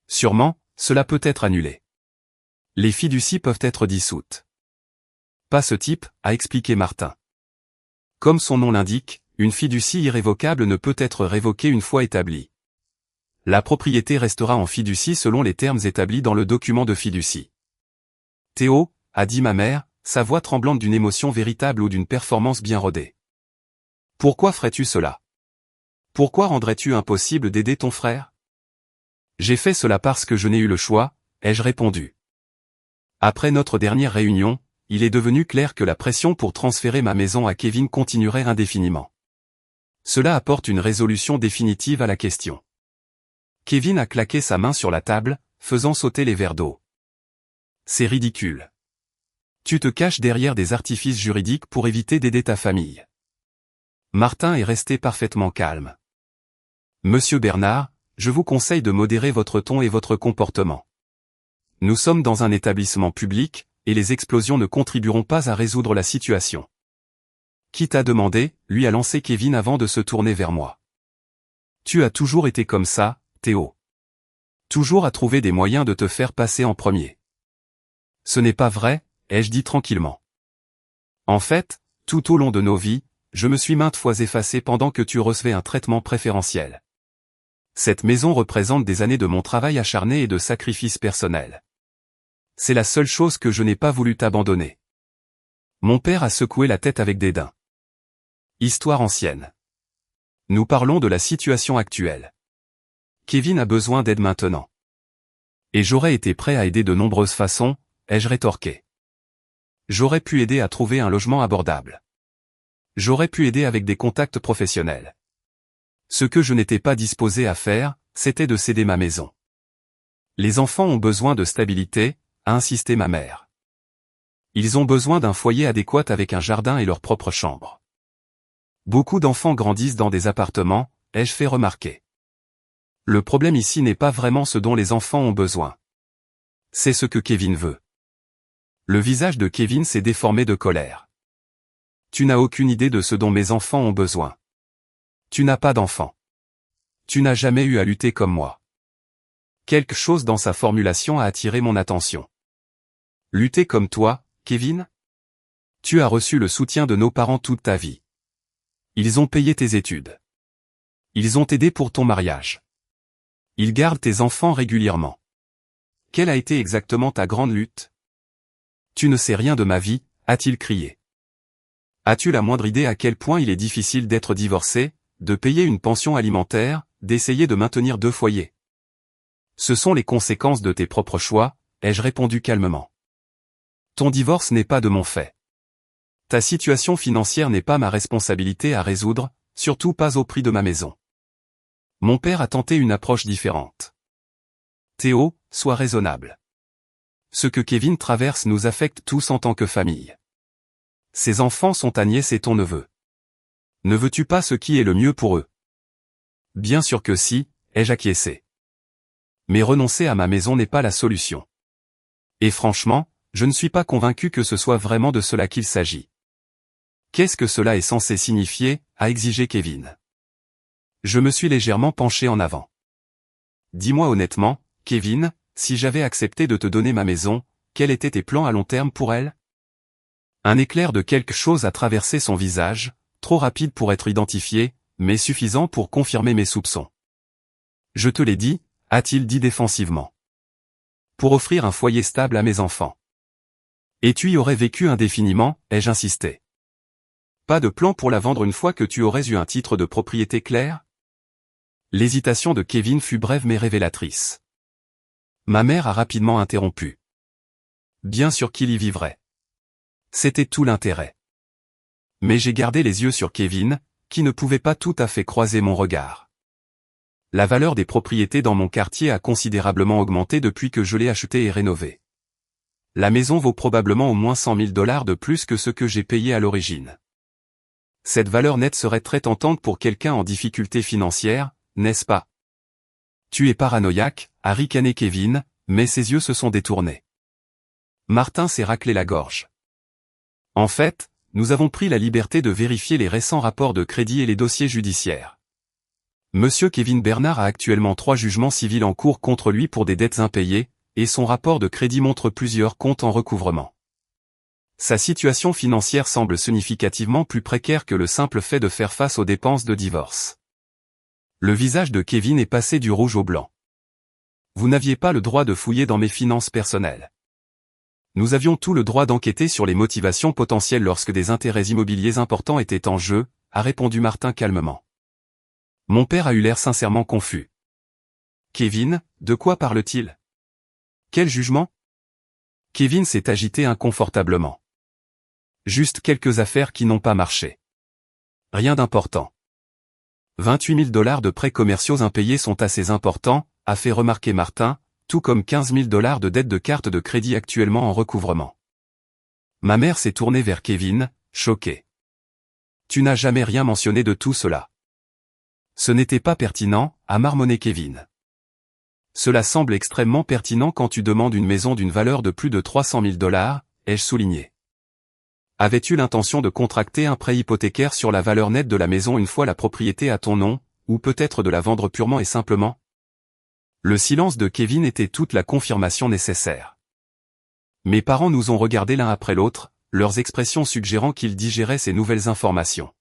Sûrement, cela peut être annulé. Les fiducies peuvent être dissoutes. Pas ce type, a expliqué Martin. Comme son nom l'indique, une fiducie irrévocable ne peut être révoquée une fois établie. La propriété restera en fiducie selon les termes établis dans le document de fiducie. Théo, a dit ma mère, sa voix tremblante d'une émotion véritable ou d'une performance bien rodée. Pourquoi ferais-tu cela ? Pourquoi rendrais-tu impossible d'aider ton frère ? J'ai fait cela parce que je n'ai eu le choix, ai-je répondu. Après notre dernière réunion, il est devenu clair que la pression pour transférer ma maison à Kevin continuerait indéfiniment. Cela apporte une résolution définitive à la question. Kevin a claqué sa main sur la table, faisant sauter les verres d'eau. C'est ridicule. Tu te caches derrière des artifices juridiques pour éviter d'aider ta famille. Martin est resté parfaitement calme. Monsieur Bernard, je vous conseille de modérer votre ton et votre comportement. Nous sommes dans un établissement public, et les explosions ne contribueront pas à résoudre la situation. Qui t'a demandé, lui a lancé Kevin avant de se tourner vers moi. Tu as toujours été comme ça, Théo. Toujours à trouver des moyens de te faire passer en premier. Ce n'est pas vrai, ai-je dit tranquillement. En fait, tout au long de nos vies, je me suis maintes fois effacé pendant que tu recevais un traitement préférentiel. Cette maison représente des années de mon travail acharné et de sacrifices personnels. C'est la seule chose que je n'ai pas voulu t'abandonner. Mon père a secoué la tête avec dédain. Histoire ancienne. Nous parlons de la situation actuelle. Kevin a besoin d'aide maintenant. Et j'aurais été prêt à aider de nombreuses façons, ai-je rétorqué. J'aurais pu aider à trouver un logement abordable. J'aurais pu aider avec des contacts professionnels. Ce que je n'étais pas disposé à faire, c'était de céder ma maison. Les enfants ont besoin de stabilité, a insisté ma mère. Ils ont besoin d'un foyer adéquat avec un jardin et leur propre chambre. Beaucoup d'enfants grandissent dans des appartements, ai-je fait remarquer. Le problème ici n'est pas vraiment ce dont les enfants ont besoin. C'est ce que Kevin veut. Le visage de Kevin s'est déformé de colère. Tu n'as aucune idée de ce dont mes enfants ont besoin. Tu n'as pas d'enfants. Tu n'as jamais eu à lutter comme moi. Quelque chose dans sa formulation a attiré mon attention. Lutter comme toi, Kevin? Tu as reçu le soutien de nos parents toute ta vie. Ils ont payé tes études. Ils ont aidé pour ton mariage. Ils gardent tes enfants régulièrement. Quelle a été exactement ta grande lutte? Tu ne sais rien de ma vie, a-t-il crié. As-tu la moindre idée à quel point il est difficile d'être divorcé, de payer une pension alimentaire, d'essayer de maintenir 2 foyers? Ce sont les conséquences de tes propres choix, ai-je répondu calmement. Ton divorce n'est pas de mon fait. Ta situation financière n'est pas ma responsabilité à résoudre, surtout pas au prix de ma maison. Mon père a tenté une approche différente. Théo, sois raisonnable. Ce que Kevin traverse nous affecte tous en tant que famille. Ses enfants sont ta nièce et ton neveu. Ne veux-tu pas ce qui est le mieux pour eux? Bien sûr que si, ai-je acquiescé. Mais renoncer à ma maison n'est pas la solution. Et franchement, je ne suis pas convaincu que ce soit vraiment de cela qu'il s'agit. Qu'est-ce que cela est censé signifier, a exigé Kevin. Je me suis légèrement penché en avant. Dis-moi honnêtement, Kevin, si j'avais accepté de te donner ma maison, quels étaient tes plans à long terme pour elle? Un éclair de quelque chose a traversé son visage, trop rapide pour être identifié, mais suffisant pour confirmer mes soupçons. Je te l'ai dit, a-t-il dit défensivement. Pour offrir un foyer stable à mes enfants. Et tu y aurais vécu indéfiniment, ai-je insisté. Pas de plan pour la vendre une fois que tu aurais eu un titre de propriété clair? L'hésitation de Kevin fut brève mais révélatrice. Ma mère a rapidement interrompu. Bien sûr qu'il y vivrait. C'était tout l'intérêt. Mais j'ai gardé les yeux sur Kevin, qui ne pouvait pas tout à fait croiser mon regard. La valeur des propriétés dans mon quartier a considérablement augmenté depuis que je l'ai achetée et rénovée. La maison vaut probablement au moins $100 000 de plus que ce que j'ai payé à l'origine. Cette valeur nette serait très tentante pour quelqu'un en difficulté financière, n'est-ce pas? Tu es paranoïaque, a ricané Kevin, mais ses yeux se sont détournés. Martin s'est raclé la gorge. En fait, nous avons pris la liberté de vérifier les récents rapports de crédit et les dossiers judiciaires. Monsieur Kevin Bernard a actuellement 3 jugements civils en cours contre lui pour des dettes impayées, et son rapport de crédit montre plusieurs comptes en recouvrement. Sa situation financière semble significativement plus précaire que le simple fait de faire face aux dépenses de divorce. Le visage de Kevin est passé du rouge au blanc. Vous n'aviez pas le droit de fouiller dans mes finances personnelles. Nous avions tout le droit d'enquêter sur les motivations potentielles lorsque des intérêts immobiliers importants étaient en jeu, a répondu Martin calmement. Mon père a eu l'air sincèrement confus. Kevin, de quoi parle-t-il? Quel jugement? Kevin s'est agité inconfortablement. Juste quelques affaires qui n'ont pas marché. Rien d'important. $28 000 de prêts commerciaux impayés sont assez importants, a fait remarquer Martin, tout comme 15 000 $ de dettes de carte de crédit actuellement en recouvrement. Ma mère s'est tournée vers Kevin, choquée. Tu n'as jamais rien mentionné de tout cela. Ce n'était pas pertinent, a marmonné Kevin. Cela semble extrêmement pertinent quand tu demandes une maison d'une valeur de plus de 300 000 $, ai-je souligné. Avais-tu l'intention de contracter un prêt hypothécaire sur la valeur nette de la maison une fois la propriété à ton nom, ou peut-être de la vendre purement et simplement? Le silence de Kevin était toute la confirmation nécessaire. Mes parents nous ont regardés l'un après l'autre, leurs expressions suggérant qu'ils digéraient ces nouvelles informations.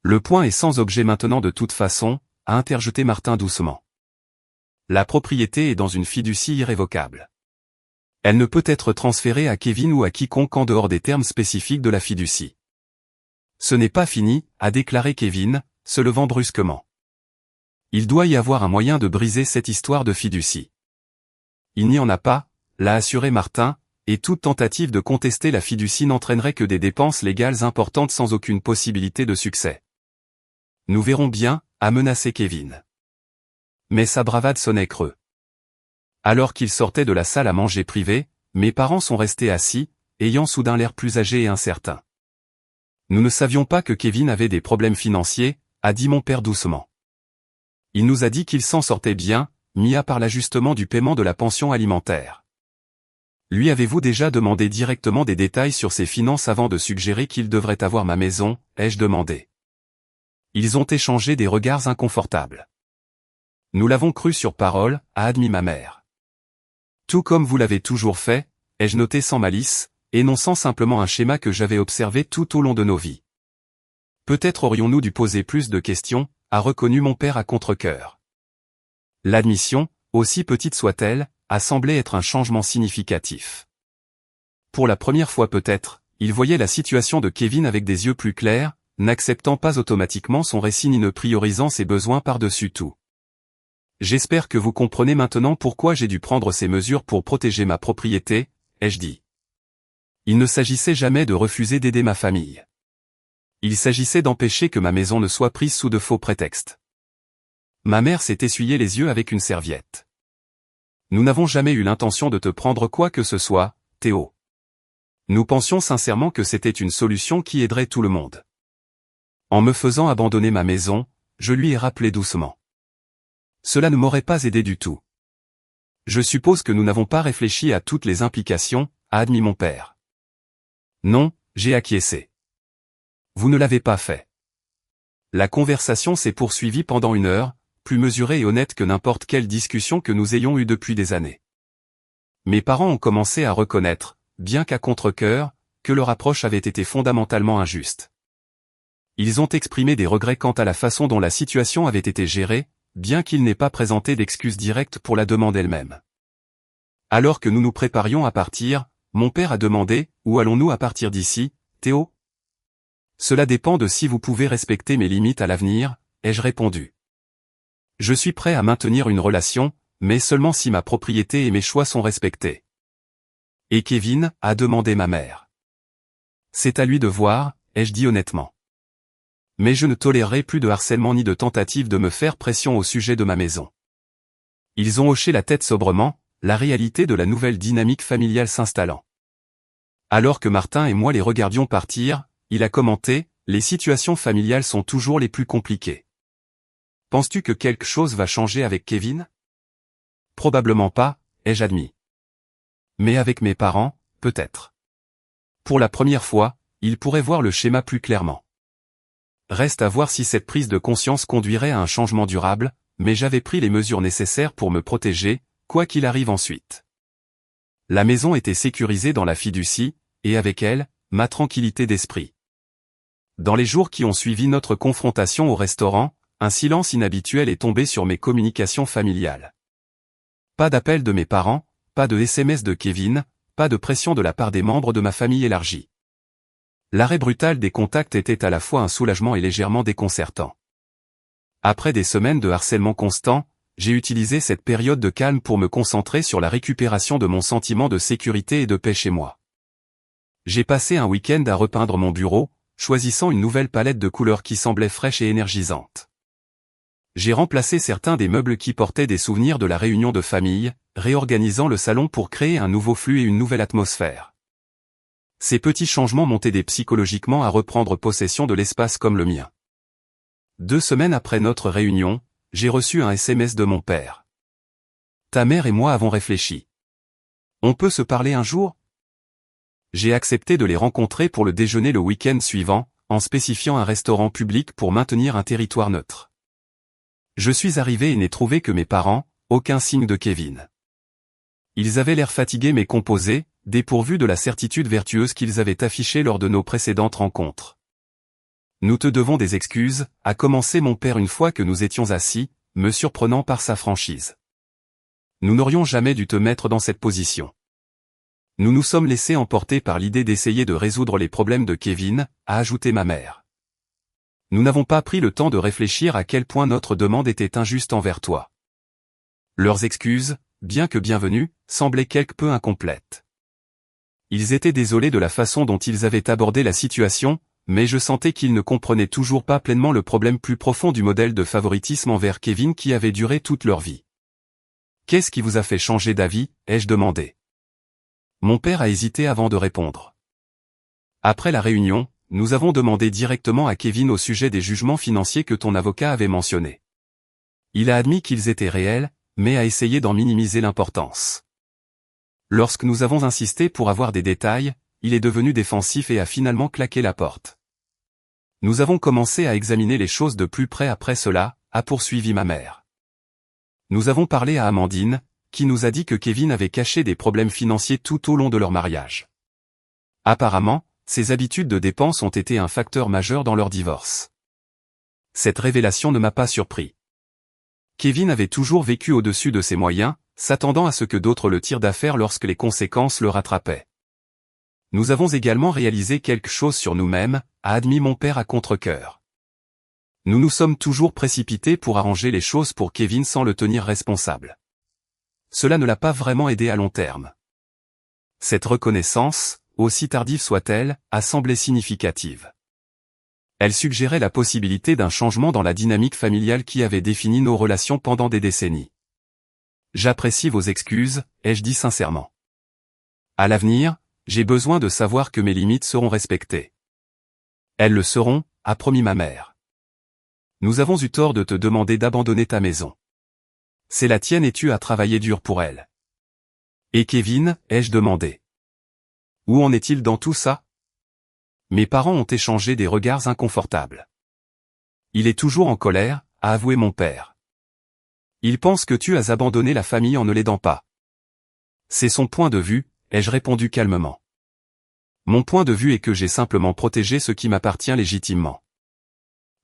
Le point est sans objet maintenant de toute façon, a interjeté Martin doucement. La propriété est dans une fiducie irrévocable. Elle ne peut être transférée à Kevin ou à quiconque en dehors des termes spécifiques de la fiducie. Ce n'est pas fini, a déclaré Kevin, se levant brusquement. Il doit y avoir un moyen de briser cette histoire de fiducie. Il n'y en a pas, l'a assuré Martin, et toute tentative de contester la fiducie n'entraînerait que des dépenses légales importantes sans aucune possibilité de succès. Nous verrons bien, a menacé Kevin. Mais sa bravade sonnait creux. Alors qu'il sortait de la salle à manger privée, mes parents sont restés assis, ayant soudain l'air plus âgé et incertain. Nous ne savions pas que Kevin avait des problèmes financiers, a dit mon père doucement. Il nous a dit qu'il s'en sortait bien, mis à part l'ajustement du paiement de la pension alimentaire. Lui avez-vous déjà demandé directement des détails sur ses finances avant de suggérer qu'il devrait avoir ma maison, ai-je demandé. Ils ont échangé des regards inconfortables. Nous l'avons cru sur parole, a admis ma mère. Tout comme vous l'avez toujours fait, ai-je noté sans malice, énonçant simplement un schéma que j'avais observé tout au long de nos vies. Peut-être aurions-nous dû poser plus de questions, a reconnu mon père à contre-cœur. L'admission, aussi petite soit-elle, a semblé être un changement significatif. Pour la première fois peut-être, il voyait la situation de Kevin avec des yeux plus clairs, n'acceptant pas automatiquement son récit ni ne priorisant ses besoins par-dessus tout. J'espère que vous comprenez maintenant pourquoi j'ai dû prendre ces mesures pour protéger ma propriété, ai-je dit. Il ne s'agissait jamais de refuser d'aider ma famille. Il s'agissait d'empêcher que ma maison ne soit prise sous de faux prétextes. Ma mère s'est essuyé les yeux avec une serviette. Nous n'avons jamais eu l'intention de te prendre quoi que ce soit, Théo. Nous pensions sincèrement que c'était une solution qui aiderait tout le monde. En me faisant abandonner ma maison, je lui ai rappelé doucement. Cela ne m'aurait pas aidé du tout. Je suppose que nous n'avons pas réfléchi à toutes les implications, a admis mon père. Non, j'ai acquiescé. Vous ne l'avez pas fait. La conversation s'est poursuivie pendant 1 heure, plus mesurée et honnête que n'importe quelle discussion que nous ayons eue depuis des années. Mes parents ont commencé à reconnaître, bien qu'à contre-cœur, que leur approche avait été fondamentalement injuste. Ils ont exprimé des regrets quant à la façon dont la situation avait été gérée, bien qu'ils n'aient pas présenté d'excuses directes pour la demande elle-même. Alors que nous nous préparions à partir, mon père a demandé, « Où allons-nous à partir d'ici, Théo ?» Cela dépend de si vous pouvez respecter mes limites à l'avenir, ai-je répondu. Je suis prêt à maintenir une relation, mais seulement si ma propriété et mes choix sont respectés. Et Kevin, a demandé ma mère. C'est à lui de voir, ai-je dit honnêtement. Mais je ne tolérerai plus de harcèlement ni de tentative de me faire pression au sujet de ma maison. Ils ont hoché la tête sobrement, la réalité de la nouvelle dynamique familiale s'installant. Alors que Martin et moi les regardions partir, il a commenté, « Les situations familiales sont toujours les plus compliquées. Penses-tu que quelque chose va changer avec Kevin ? » Probablement pas, ai-je admis. Mais avec mes parents, peut-être. Pour la première fois, ils pourraient voir le schéma plus clairement. Reste à voir si cette prise de conscience conduirait à un changement durable, mais j'avais pris les mesures nécessaires pour me protéger, quoi qu'il arrive ensuite. La maison était sécurisée dans la fiducie, et avec elle, ma tranquillité d'esprit. Dans les jours qui ont suivi notre confrontation au restaurant, un silence inhabituel est tombé sur mes communications familiales. Pas d'appel de mes parents, pas de SMS de Kevin, pas de pression de la part des membres de ma famille élargie. L'arrêt brutal des contacts était à la fois un soulagement et légèrement déconcertant. Après des semaines de harcèlement constant, j'ai utilisé cette période de calme pour me concentrer sur la récupération de mon sentiment de sécurité et de paix chez moi. J'ai passé un week-end à repeindre mon bureau, choisissant une nouvelle palette de couleurs qui semblait fraîche et énergisante. J'ai remplacé certains des meubles qui portaient des souvenirs de la réunion de famille, réorganisant le salon pour créer un nouveau flux et une nouvelle atmosphère. Ces petits changements m'ont aidé psychologiquement à reprendre possession de l'espace comme le mien. 2 semaines après notre réunion, j'ai reçu un SMS de mon père. Ta mère et moi avons réfléchi. On peut se parler un jour? J'ai accepté de les rencontrer pour le déjeuner le week-end suivant, en spécifiant un restaurant public pour maintenir un territoire neutre. Je suis arrivé et n'ai trouvé que mes parents, aucun signe de Kevin. Ils avaient l'air fatigués mais composés, dépourvus de la certitude vertueuse qu'ils avaient affichée lors de nos précédentes rencontres. Nous te devons des excuses, a commencé mon père une fois que nous étions assis, me surprenant par sa franchise. Nous n'aurions jamais dû te mettre dans cette position. Nous nous sommes laissés emporter par l'idée d'essayer de résoudre les problèmes de Kevin, a ajouté ma mère. Nous n'avons pas pris le temps de réfléchir à quel point notre demande était injuste envers toi. Leurs excuses, bien que bienvenues, semblaient quelque peu incomplètes. Ils étaient désolés de la façon dont ils avaient abordé la situation, mais je sentais qu'ils ne comprenaient toujours pas pleinement le problème plus profond du modèle de favoritisme envers Kevin qui avait duré toute leur vie. Qu'est-ce qui vous a fait changer d'avis, ai-je demandé. Mon père a hésité avant de répondre. Après la réunion, nous avons demandé directement à Kevin au sujet des jugements financiers que ton avocat avait mentionnés. Il a admis qu'ils étaient réels, mais a essayé d'en minimiser l'importance. Lorsque nous avons insisté pour avoir des détails, il est devenu défensif et a finalement claqué la porte. Nous avons commencé à examiner les choses de plus près après cela, a poursuivi ma mère. Nous avons parlé à Amandine, qui nous a dit que Kevin avait caché des problèmes financiers tout au long de leur mariage. Apparemment, ses habitudes de dépenses ont été un facteur majeur dans leur divorce. Cette révélation ne m'a pas surpris. Kevin avait toujours vécu au-dessus de ses moyens, s'attendant à ce que d'autres le tirent d'affaire lorsque les conséquences le rattrapaient. Nous avons également réalisé quelque chose sur nous-mêmes, a admis mon père à contre-cœur. Nous nous sommes toujours précipités pour arranger les choses pour Kevin sans le tenir responsable. Cela ne l'a pas vraiment aidé à long terme. Cette reconnaissance, aussi tardive soit-elle, a semblé significative. Elle suggérait la possibilité d'un changement dans la dynamique familiale qui avait défini nos relations pendant des décennies. J'apprécie vos excuses, ai-je dit sincèrement. À l'avenir, j'ai besoin de savoir que mes limites seront respectées. Elles le seront, a promis ma mère. Nous avons eu tort de te demander d'abandonner ta maison. C'est la tienne et tu as travaillé dur pour elle. Et Kevin, ai-je demandé. Où en est-il dans tout ça? Mes parents ont échangé des regards inconfortables. Il est toujours en colère, a avoué mon père. Il pense que tu as abandonné la famille en ne l'aidant pas. C'est son point de vue, ai-je répondu calmement. Mon point de vue est que j'ai simplement protégé ce qui m'appartient légitimement.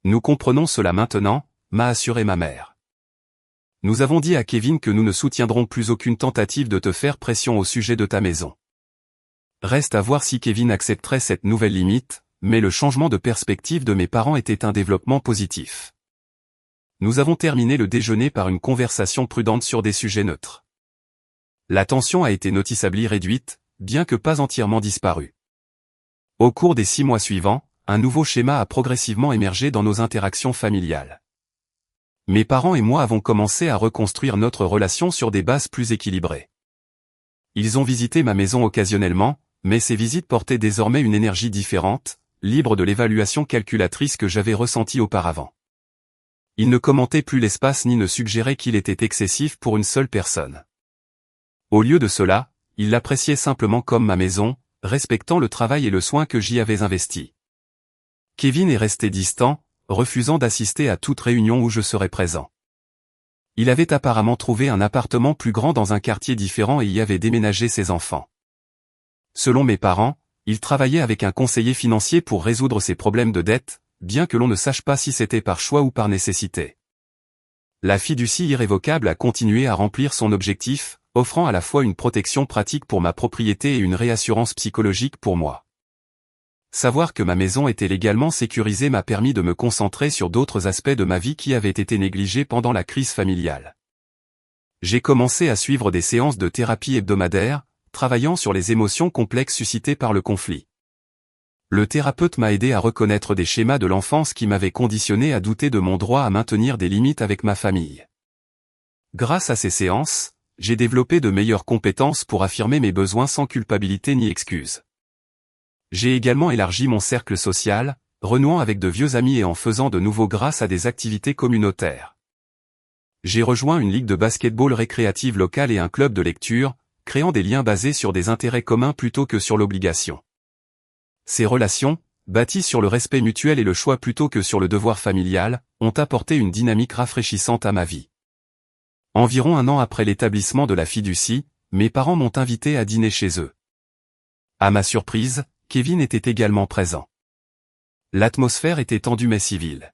Nous comprenons cela maintenant, m'a assuré ma mère. Nous avons dit à Kevin que nous ne soutiendrons plus aucune tentative de te faire pression au sujet de ta maison. Reste à voir si Kevin accepterait cette nouvelle limite, mais le changement de perspective de mes parents était un développement positif. Nous avons terminé le déjeuner par une conversation prudente sur des sujets neutres. La tension a été noticeablement réduite, bien que pas entièrement disparue. Au cours des 6 mois suivants, un nouveau schéma a progressivement émergé dans nos interactions familiales. Mes parents et moi avons commencé à reconstruire notre relation sur des bases plus équilibrées. Ils ont visité ma maison occasionnellement, mais ces visites portaient désormais une énergie différente, libre de l'évaluation calculatrice que j'avais ressentie auparavant. Ils ne commentaient plus l'espace ni ne suggéraient qu'il était excessif pour une seule personne. Au lieu de cela, ils l'appréciaient simplement comme ma maison, respectant le travail et le soin que j'y avais investi. Kevin est resté distant, refusant d'assister à toute réunion où je serais présent. Il avait apparemment trouvé un appartement plus grand dans un quartier différent et y avait déménagé ses enfants. Selon mes parents, il travaillait avec un conseiller financier pour résoudre ses problèmes de dette, bien que l'on ne sache pas si c'était par choix ou par nécessité. La fiducie irrévocable a continué à remplir son objectif, offrant à la fois une protection pratique pour ma propriété et une réassurance psychologique pour moi. Savoir que ma maison était légalement sécurisée m'a permis de me concentrer sur d'autres aspects de ma vie qui avaient été négligés pendant la crise familiale. J'ai commencé à suivre des séances de thérapie hebdomadaires, travaillant sur les émotions complexes suscitées par le conflit. Le thérapeute m'a aidé à reconnaître des schémas de l'enfance qui m'avaient conditionné à douter de mon droit à maintenir des limites avec ma famille. Grâce à ces séances, j'ai développé de meilleures compétences pour affirmer mes besoins sans culpabilité ni excuse. J'ai également élargi mon cercle social, renouant avec de vieux amis et en faisant de nouveaux grâce à des activités communautaires. J'ai rejoint une ligue de basketball récréative locale et un club de lecture, créant des liens basés sur des intérêts communs plutôt que sur l'obligation. Ces relations, bâties sur le respect mutuel et le choix plutôt que sur le devoir familial, ont apporté une dynamique rafraîchissante à ma vie. Environ un an après l'établissement de la fiducie, mes parents m'ont invité à dîner chez eux. À ma surprise, Kevin était également présent. L'atmosphère était tendue mais civile.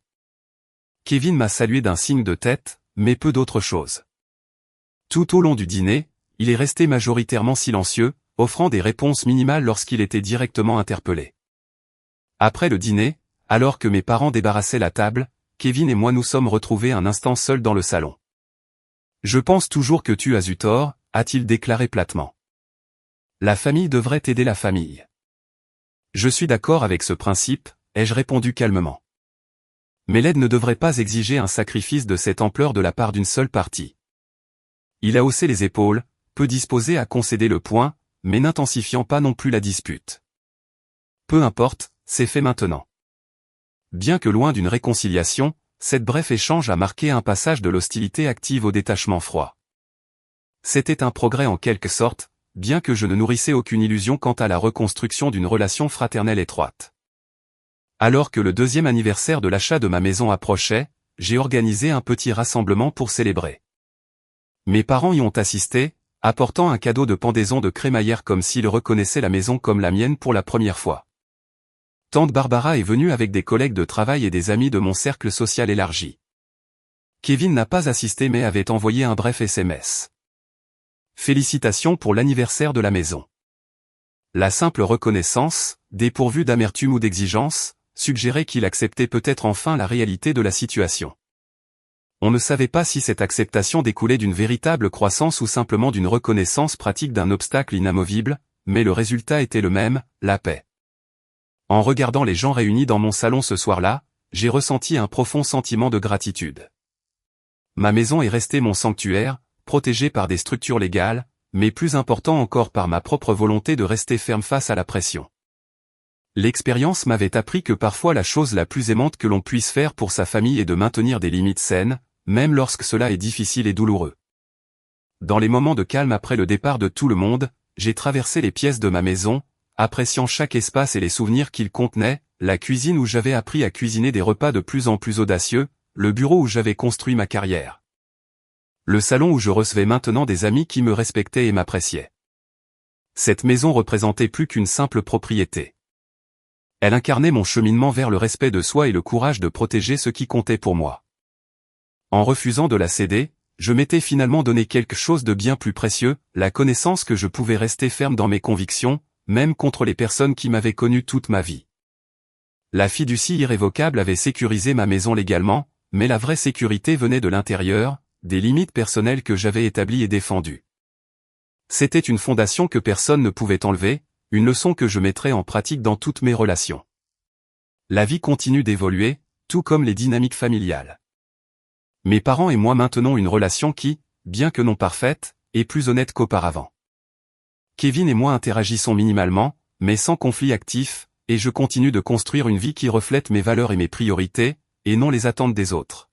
Kevin m'a salué d'un signe de tête, mais peu d'autre chose. Tout au long du dîner, il est resté majoritairement silencieux, offrant des réponses minimales lorsqu'il était directement interpellé. Après le dîner, alors que mes parents débarrassaient la table, Kevin et moi nous sommes retrouvés un instant seuls dans le salon. « Je pense toujours que tu as eu tort », a-t-il déclaré platement. « La famille devrait aider la famille. » Je suis d'accord avec ce principe, ai-je répondu calmement. Mais l'aide ne devrait pas exiger un sacrifice de cette ampleur de la part d'une seule partie. Il a haussé les épaules, peu disposé à concéder le point, mais n'intensifiant pas non plus la dispute. Peu importe, c'est fait maintenant. Bien que loin d'une réconciliation, cette bref échange a marqué un passage de l'hostilité active au détachement froid. C'était un progrès en quelque sorte, bien que je ne nourrissais aucune illusion quant à la reconstruction d'une relation fraternelle étroite. Alors que le 2e anniversaire de l'achat de ma maison approchait, j'ai organisé un petit rassemblement pour célébrer. Mes parents y ont assisté, apportant un cadeau de pendaison de crémaillère comme s'ils reconnaissaient la maison comme la mienne pour la première fois. Tante Barbara est venue avec des collègues de travail et des amis de mon cercle social élargi. Kevin n'a pas assisté mais avait envoyé un bref SMS. Félicitations pour l'anniversaire de la maison. La simple reconnaissance, dépourvue d'amertume ou d'exigence, suggérait qu'il acceptait peut-être enfin la réalité de la situation. On ne savait pas si cette acceptation découlait d'une véritable croissance ou simplement d'une reconnaissance pratique d'un obstacle inamovible, mais le résultat était le même, la paix. En regardant les gens réunis dans mon salon ce soir-là, j'ai ressenti un profond sentiment de gratitude. Ma maison est restée mon sanctuaire, protégée par des structures légales, mais plus important encore par ma propre volonté de rester ferme face à la pression. L'expérience m'avait appris que parfois la chose la plus aimante que l'on puisse faire pour sa famille est de maintenir des limites saines, même lorsque cela est difficile et douloureux. Dans les moments de calme après le départ de tout le monde, j'ai traversé les pièces de ma maison, appréciant chaque espace et les souvenirs qu'il contenait, la cuisine où j'avais appris à cuisiner des repas de plus en plus audacieux, le bureau où j'avais construit ma carrière. Le salon où je recevais maintenant des amis qui me respectaient et m'appréciaient. Cette maison représentait plus qu'une simple propriété. Elle incarnait mon cheminement vers le respect de soi et le courage de protéger ce qui comptait pour moi. En refusant de la céder, je m'étais finalement donné quelque chose de bien plus précieux, la connaissance que je pouvais rester ferme dans mes convictions, même contre les personnes qui m'avaient connu toute ma vie. La fiducie irrévocable avait sécurisé ma maison légalement, mais la vraie sécurité venait de l'intérieur, des limites personnelles que j'avais établies et défendues. C'était une fondation que personne ne pouvait enlever, une leçon que je mettrais en pratique dans toutes mes relations. La vie continue d'évoluer, tout comme les dynamiques familiales. Mes parents et moi maintenons une relation qui, bien que non parfaite, est plus honnête qu'auparavant. Kevin et moi interagissons minimalement, mais sans conflit actif, et je continue de construire une vie qui reflète mes valeurs et mes priorités, et non les attentes des autres.